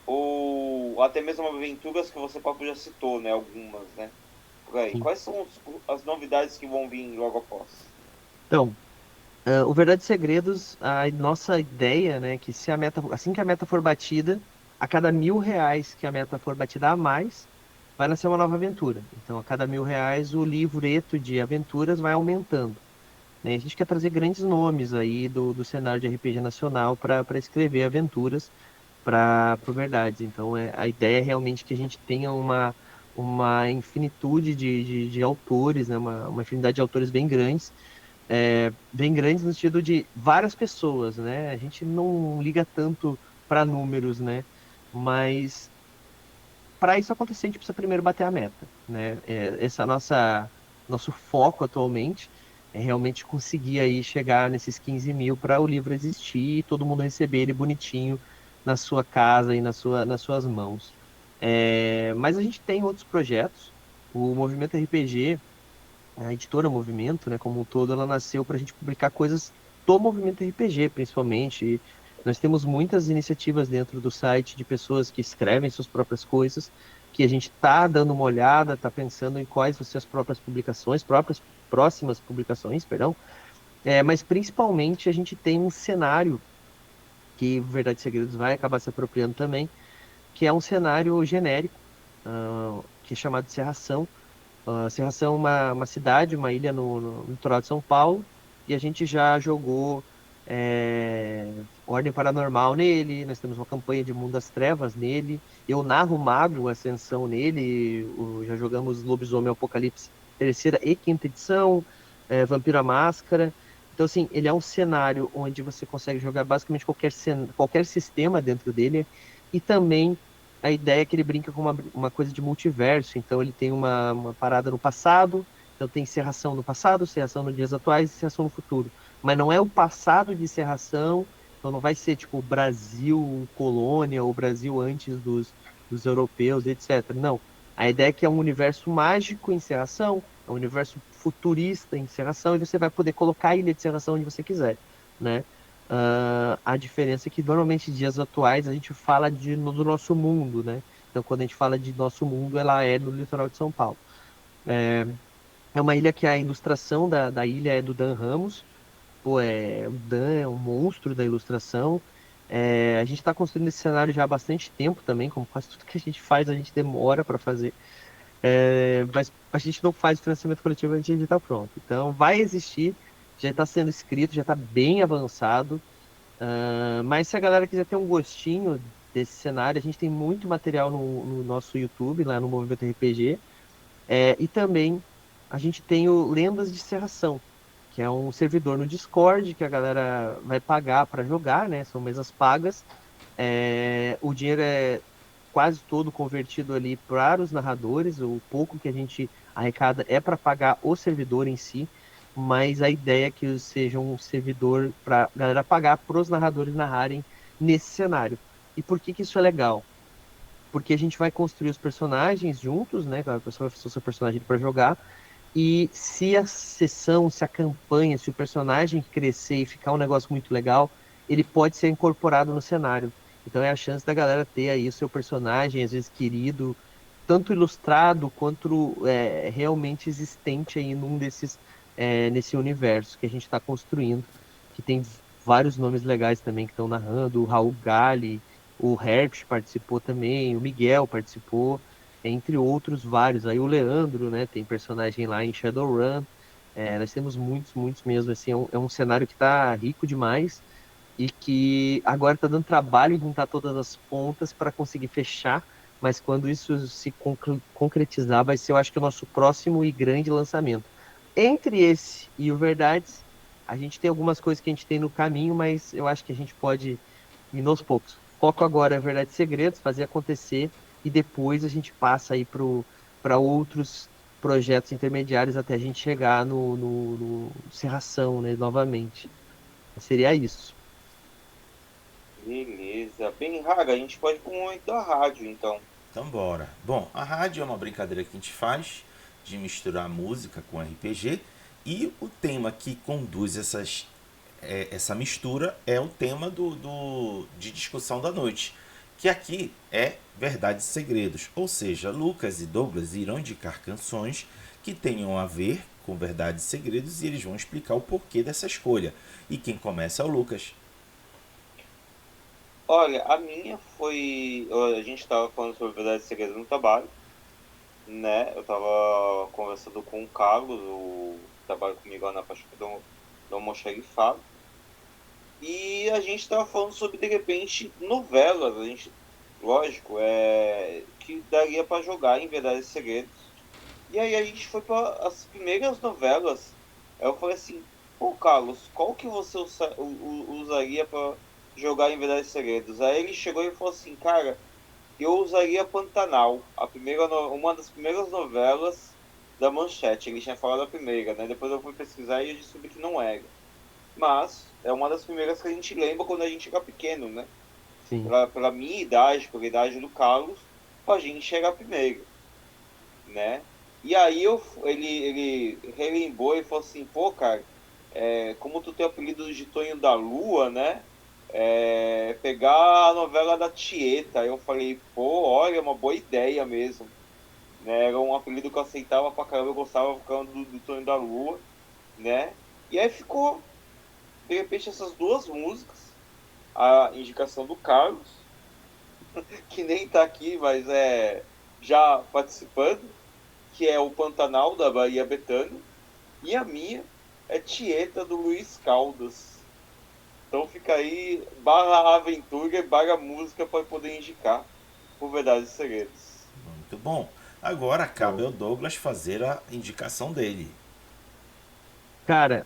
Ou até mesmo aventuras que você próprio já citou, né? Algumas, né? Por aí. Sim. Quais são as novidades que vão vir logo após? Então, o Verdade e Segredos, a nossa ideia, né, que se a meta, assim que a meta for batida, a cada R$ 1.000 que a meta for batida a mais, vai nascer uma nova aventura. Então, a cada R$ 1.000, o livreto de aventuras vai aumentando, né? A gente quer trazer grandes nomes aí do cenário de RPG nacional para escrever aventuras para Verdades. Então, a ideia é realmente que a gente tenha uma infinitude de autores, né? Uma infinidade de autores bem grandes no sentido de várias pessoas, né? A gente não liga tanto para números, né? Mas para isso acontecer, a gente precisa primeiro bater a meta, né? Essa nosso foco atualmente é realmente conseguir aí chegar nesses 15 mil para o livro existir e todo mundo receber ele bonitinho na sua casa e nas suas mãos. Mas a gente tem outros projetos. O Movimento RPG, a editora Movimento, né, como um todo, ela nasceu para a gente publicar coisas do movimento RPG, principalmente. E nós temos muitas iniciativas dentro do site de pessoas que escrevem suas próprias coisas, que a gente está dando uma olhada, está pensando em quais vão ser as próprias publicações, próprias próximas publicações, perdão. Mas principalmente a gente tem um cenário que Verdade e Segredos vai acabar se apropriando também, que é um cenário genérico, que é chamado de Serração. Serração é uma cidade, uma ilha no litoral de São Paulo, e a gente já jogou Ordem Paranormal nele, nós temos uma campanha de Mundo das Trevas nele, eu narro Mago Ascensão nele, já jogamos Lobisomem Apocalipse terceira e quinta edição, Vampiro à Máscara. Então, assim, ele é um cenário onde você consegue jogar basicamente qualquer sistema dentro dele, e também a ideia é que ele brinca com uma coisa de multiverso, então ele tem uma parada no passado, então tem Serração no passado, Serração nos dias atuais e Serração no futuro. Mas não é o passado de Serração, então não vai ser tipo Brasil colônia ou Brasil antes dos europeus, etc. Não. A ideia é que é um universo mágico em Serração, é um universo futurista em Serração, e você vai poder colocar a ilha de Serração onde você quiser, né? A diferença é que normalmente dias atuais a gente fala do nosso mundo, né? Então quando a gente fala de nosso mundo, ela é no litoral de São Paulo. É uma ilha que a ilustração da ilha é do Dan Ramos. Pô, o Dan é um monstro da ilustração. A gente está construindo esse cenário já há bastante tempo também, como quase tudo que a gente faz, a gente demora para fazer. Mas a gente não faz financiamento coletivo antes de estar pronto. Então vai existir, já está sendo escrito, já está bem avançado. Mas se a galera quiser ter um gostinho desse cenário, a gente tem muito material no nosso YouTube, lá no Movimento RPG. E também a gente tem o Lendas de Serração, que é um servidor no Discord que a galera vai pagar para jogar, né? São mesas pagas. O dinheiro é quase todo convertido ali para os narradores. O pouco que a gente arrecada é para pagar o servidor em si, mas a ideia é que seja um servidor para a galera pagar para os narradores narrarem nesse cenário. E por que que isso é legal? Porque a gente vai construir os personagens juntos, né? Cada pessoa vai fazer o seu personagem para jogar. E se a sessão, se a campanha, se o personagem crescer e ficar um negócio muito legal, ele pode ser incorporado no cenário. Então é a chance da galera ter aí o seu personagem, às vezes querido, tanto ilustrado quanto realmente existente aí nesse universo que a gente está construindo, que tem vários nomes legais também que estão narrando, o Raul Gali, o Herbst participou também, o Miguel participou, entre outros vários. Aí o Leandro, né, tem personagem lá em Shadowrun. Nós temos muitos, muitos mesmo. Assim, é um cenário que está rico demais e que agora está dando trabalho juntar todas as pontas para conseguir fechar. Mas quando isso se concretizar, vai ser, eu acho que, o nosso próximo e grande lançamento. Entre esse e o Verdades, a gente tem algumas coisas que a gente tem no caminho, mas eu acho que a gente pode ir aos poucos. Foco agora é Verdades e Segredos, fazer acontecer, e depois a gente passa aí para outros projetos intermediários até a gente chegar no Serração, né, novamente. Seria isso. Beleza. Bem, Raga, a gente pode ir com muito da rádio, então. Então bora. Bom, a rádio é uma brincadeira que a gente faz de misturar música com RPG, e o tema que conduz essa mistura é o tema de discussão da noite, que aqui é Verdades e Segredos, ou seja, Lucas e Douglas irão indicar canções que tenham a ver com Verdades e Segredos, e eles vão explicar o porquê dessa escolha. E quem começa é o Lucas. Olha, a minha foi. A gente estava falando sobre Verdade e Segredo no trabalho, né? Eu estava conversando com o Carlos, que trabalha comigo lá na parte do almoxarifado. E a gente estava falando sobre, de repente, novelas. A gente lógico, que daria pra jogar em Verdades e Segredos. E aí a gente foi para as primeiras novelas. Aí eu falei assim, pô, Carlos, qual que você usaria para jogar em Verdades e Segredos? Aí ele chegou e falou assim, cara, eu usaria Pantanal, uma das primeiras novelas da Manchete. Ele tinha falado a primeira, né? Depois eu fui pesquisar e eu descobri que não era. Mas é uma das primeiras que a gente lembra quando a gente era pequeno, né? Sim. Pela minha idade, pela idade do Carlos, a gente era a primeira, né? E aí ele relembrou e falou assim, pô, cara, como tu tem o apelido de Tonho da Lua, né? Pegar a novela da Tieta. Eu falei, pô, olha, é uma boa ideia mesmo. Né? Era um apelido que eu aceitava pra caramba, eu gostava do Tonho da Lua, né? E aí ficou, de repente, essas duas músicas, a indicação do Carlos, que nem tá aqui, mas já participando, que é o Pantanal da Bahia Bethânia, e a minha é Tieta do Luiz Caldas. Então fica aí, barra aventura e barra música para poder indicar por Verdades e Segredos. Muito bom. Agora cabe Show. ao Douglas fazer a indicação dele. Cara,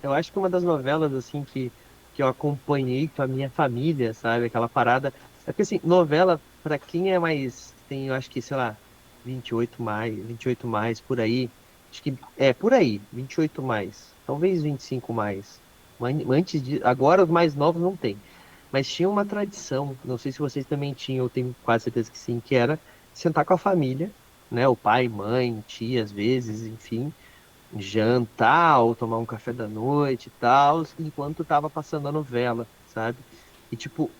eu acho que uma das novelas, assim, que eu acompanhei com a minha família, sabe? Aquela parada. É porque, assim, novela, pra quem é mais, tem, eu acho que, sei lá, 28 mais, por aí. Acho que, por aí, 28 mais. Talvez 25 mais. Antes de, agora os mais novos não tem. Mas tinha uma tradição, não sei se vocês também tinham, eu tenho quase certeza que sim, que era sentar com a família, né? O pai, mãe, tia, às vezes, enfim jantar ou tomar um café da noite e tal, enquanto tava passando a novela, sabe? E tipo,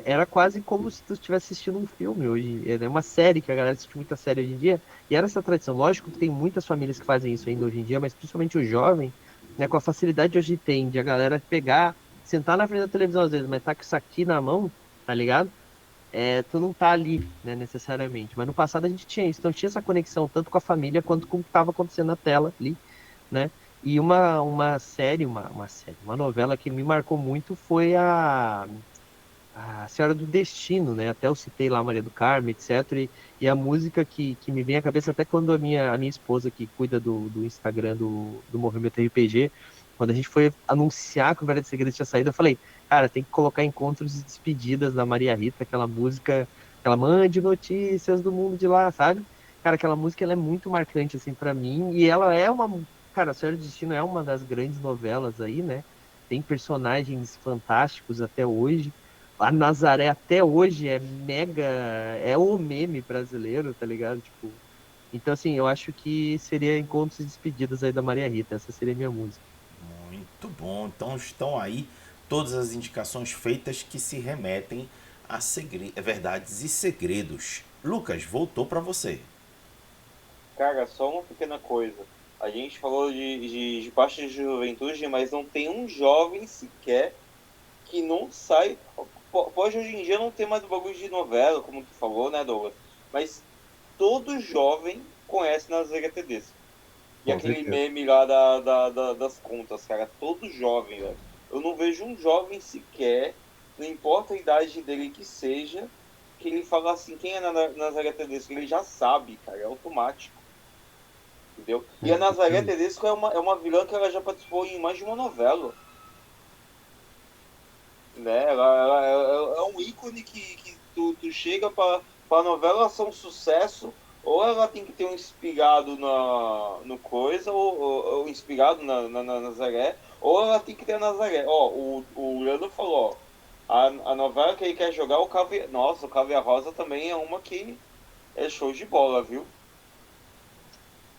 era quase como se tu estivesse assistindo um filme hoje. É uma série que a galera assiste muita série hoje em dia, e era essa tradição. Lógico que tem muitas famílias que fazem isso ainda hoje em dia, mas principalmente o jovem, né, com a facilidade que hoje tem de a galera pegar, sentar na frente da televisão às vezes, mas tá com isso aqui na mão, tá ligado? Tu não tá ali, né, necessariamente. Mas no passado a gente tinha isso, então tinha essa conexão tanto com a família quanto com o que estava acontecendo na tela ali, né? E uma novela que me marcou muito foi a Senhora do Destino, né? Até eu citei lá a Maria do Carmo, etc. E a música que me vem à cabeça, até quando a minha esposa, que cuida do Instagram do Movimento RPG, quando a gente foi anunciar que o Verdade Segredo tinha saído, eu falei, cara, tem que colocar encontros e despedidas da Maria Rita, aquela música, aquela mande notícias do mundo de lá, sabe? Cara, aquela música ela é muito marcante, assim, pra mim, e ela é uma. Cara, a Senhora do Destino é uma das grandes novelas aí, né? Tem personagens fantásticos até hoje. A Nazaré até hoje é mega, é o meme brasileiro, tá ligado? Tipo, então assim, eu acho que seria Encontros e Despedidas aí da Maria Rita, essa seria a minha música. Muito bom. Então estão aí todas as indicações feitas que se remetem a verdades e segredos. Lucas, voltou para você. Cara, só uma pequena coisa. A gente falou de parte de juventude, mas não tem um jovem sequer que não sai. Pode hoje em dia não ter mais o bagulho de novela, como tu falou, né, Douglas? Mas todo jovem conhece Nazaré Tedesco. E Com aquele certeza. meme lá das contas, cara, todo jovem, velho. Eu não vejo um jovem sequer, não importa a idade dele que seja, que ele fala assim, quem é Nazaré Tedesco? Ele já sabe, cara, é automático, entendeu? E a Nazaré Exatamente. Tedesco é uma vilã que ela já participou em mais de uma novela, né? Ela é um ícone que tu chega pra novela ser um sucesso, ou ela tem que ter um inspirado no coisa, ou inspirado na Nazaré, ou ela tem que ter a Nazaré. Ó, o Leandro falou, ó, a novela que ele quer jogar, o Caveira. Nossa, o Caveira Rosa também é uma que é show de bola, viu?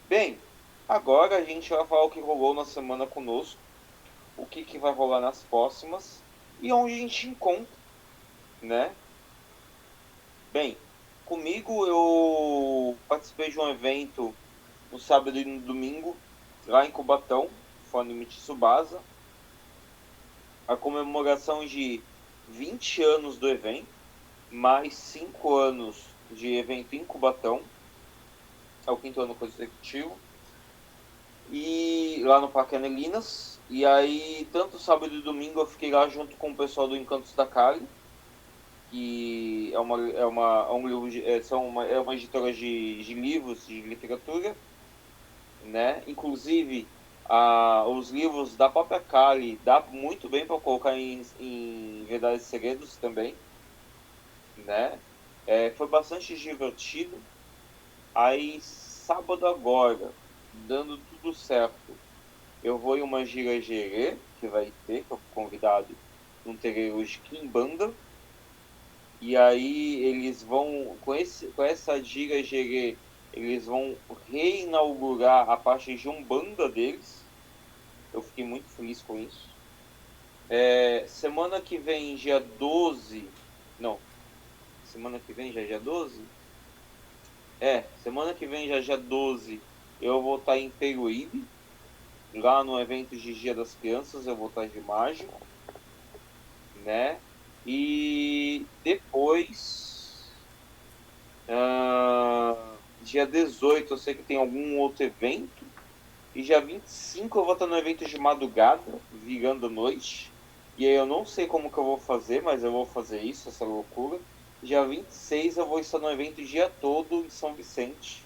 Bem, agora a gente vai falar o que rolou na semana conosco, o que vai rolar nas próximas, e onde a gente encontra, né? Bem, comigo eu participei de um evento no sábado e no domingo, lá em Cubatão, foi no Tsubasa, a comemoração de 20 anos do evento, mais 5 anos de evento em Cubatão, é o quinto ano consecutivo, e lá no Parque Anelinas. E aí, tanto sábado e domingo eu fiquei lá junto com o pessoal do Encantos da Cali, que é um livro é uma editora de livros de literatura, né? Inclusive os livros da própria Kali dá muito bem para colocar em Verdades e Segredos também, né? Foi bastante divertido. Aí sábado agora, dando tudo certo, eu vou em uma gira gerê que vai ter, que eu fui convidado num terreiro de Quimbanda. E aí eles vão, com essa gira gerê, eles vão reinaugurar a parte de Umbanda deles. Eu fiquei muito feliz com isso. Semana que vem, dia 12. Não. Semana que vem já é dia 12? Semana que vem já é dia 12. Eu vou estar em Peruíbe. Lá no evento de Dia das Crianças, eu vou estar de mágico, né? E depois, dia 18, eu sei que tem algum outro evento. E dia 25 eu vou estar no evento de madrugada, virando a noite. E aí eu não sei como que eu vou fazer, mas eu vou fazer isso, essa loucura. Dia 26 eu vou estar no evento o dia todo em São Vicente,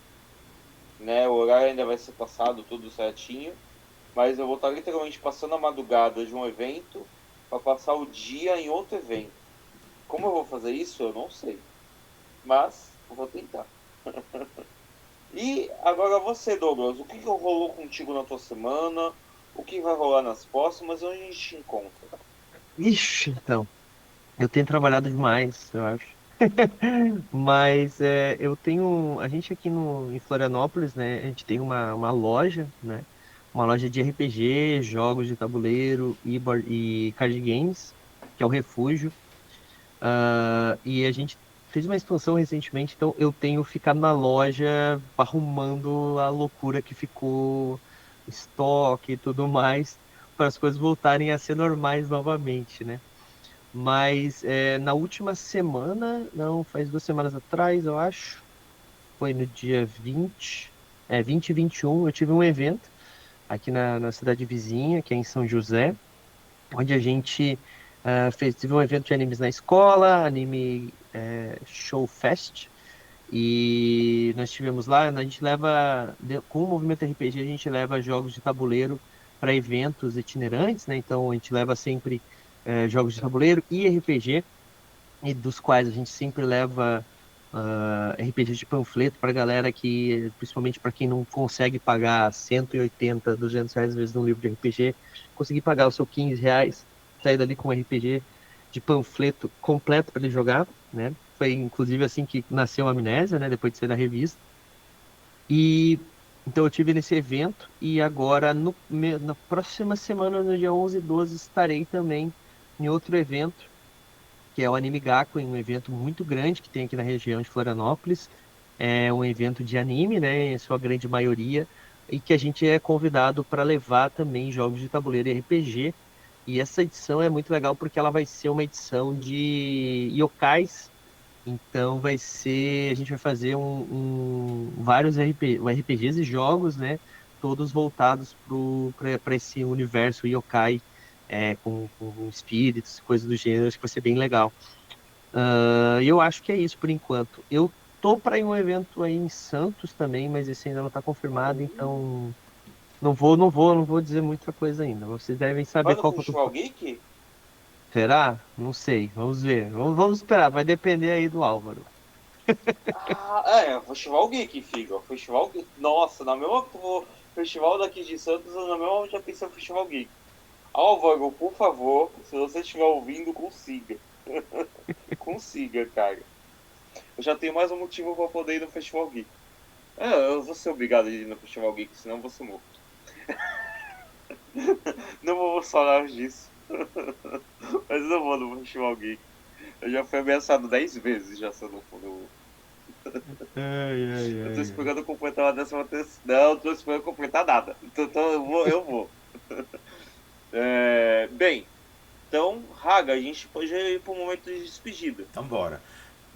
né? O horário ainda vai ser passado, tudo certinho. Mas eu vou estar literalmente passando a madrugada de um evento para passar o dia em outro evento. Como eu vou fazer isso, eu não sei. Mas eu vou tentar. E agora você, Douglas, o que rolou contigo na tua semana? O que vai rolar nas próximas? Onde a gente te encontra? Ixi, então, eu tenho trabalhado demais, eu acho. Mas eu tenho. A gente aqui em Florianópolis, né? A gente tem uma loja, né? Uma loja de RPG, jogos de tabuleiro e card games, que é o Refúgio. E a gente fez uma expansão recentemente, então eu tenho ficado na loja arrumando a loucura que ficou, estoque e tudo mais, para as coisas voltarem a ser normais novamente, né? Mas na última semana, não, faz 2 semanas atrás, eu acho, foi no dia 20 e 21, eu tive um evento aqui na cidade vizinha, que é em São José, onde a gente teve um evento de animes na escola, Anime Show Fest, e nós tivemos lá, a gente leva, com o movimento RPG, a gente leva jogos de tabuleiro para eventos itinerantes, né? Então a gente leva sempre jogos de tabuleiro e RPG, e dos quais a gente sempre leva RPG de panfleto para galera que, principalmente para quem não consegue pagar 180, R$ 200 às vezes num livro de RPG, conseguir pagar o seu R$ 15, sair dali com um RPG de panfleto completo para ele jogar, né? Foi inclusive assim que nasceu a Amnésia, né? Depois de ser da revista. E então eu tive nesse evento e agora na próxima semana, no dia 11 e 12, estarei também em outro evento que é o Anime Gakuen, um evento muito grande que tem aqui na região de Florianópolis. É um evento de anime, né, em sua grande maioria, e que a gente é convidado para levar também jogos de tabuleiro e RPG. E essa edição é muito legal porque ela vai ser uma edição de yokais. Então a gente vai fazer vários RPGs e jogos, né, todos voltados para esse universo yokai, com espíritos, coisas do gênero. Acho que vai ser bem legal. E eu acho que é isso por enquanto. Eu tô para ir um evento aí em Santos também, mas esse ainda não está confirmado, então não vou dizer muita coisa ainda. Vocês devem Vai saber no qual que eu tô. Festival Geek? Será? Não sei. Vamos ver. Vamos esperar. Vai depender aí do Álvaro. O Festival Geek, fica. O Festival Geek. Nossa, na mesma festival daqui de Santos, na mesma já pensei no Festival Geek. Álvaro, por favor, se você estiver ouvindo, consiga. Consiga, cara. Eu já tenho mais um motivo para poder ir no Festival Geek. Eu vou ser obrigado a ir no Festival Geek, senão eu vou ser morto. Não vou falar disso. Mas eu não vou no Festival Geek. Eu já fui ameaçado 10 vezes já se eu não for no. Ai, ai, Eu tô ai, ai. esperando completar uma 13ª. Não, tô esperando completar nada. Então eu vou. Bem, então, Raga, a gente pode ir para um momento de despedida. Então bora.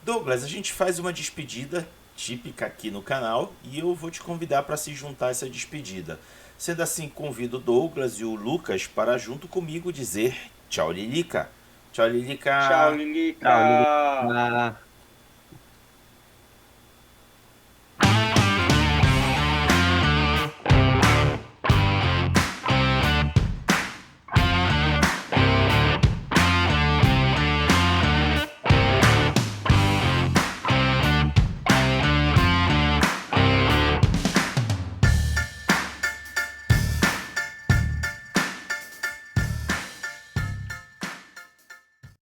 Douglas, a gente faz uma despedida típica aqui no canal e eu vou te convidar para se juntar a essa despedida. Sendo assim, convido o Douglas e o Lucas para junto comigo dizer tchau, Lilica. Tchau, Lilica. Tchau, Tchau, Lili. Lilica! Ah.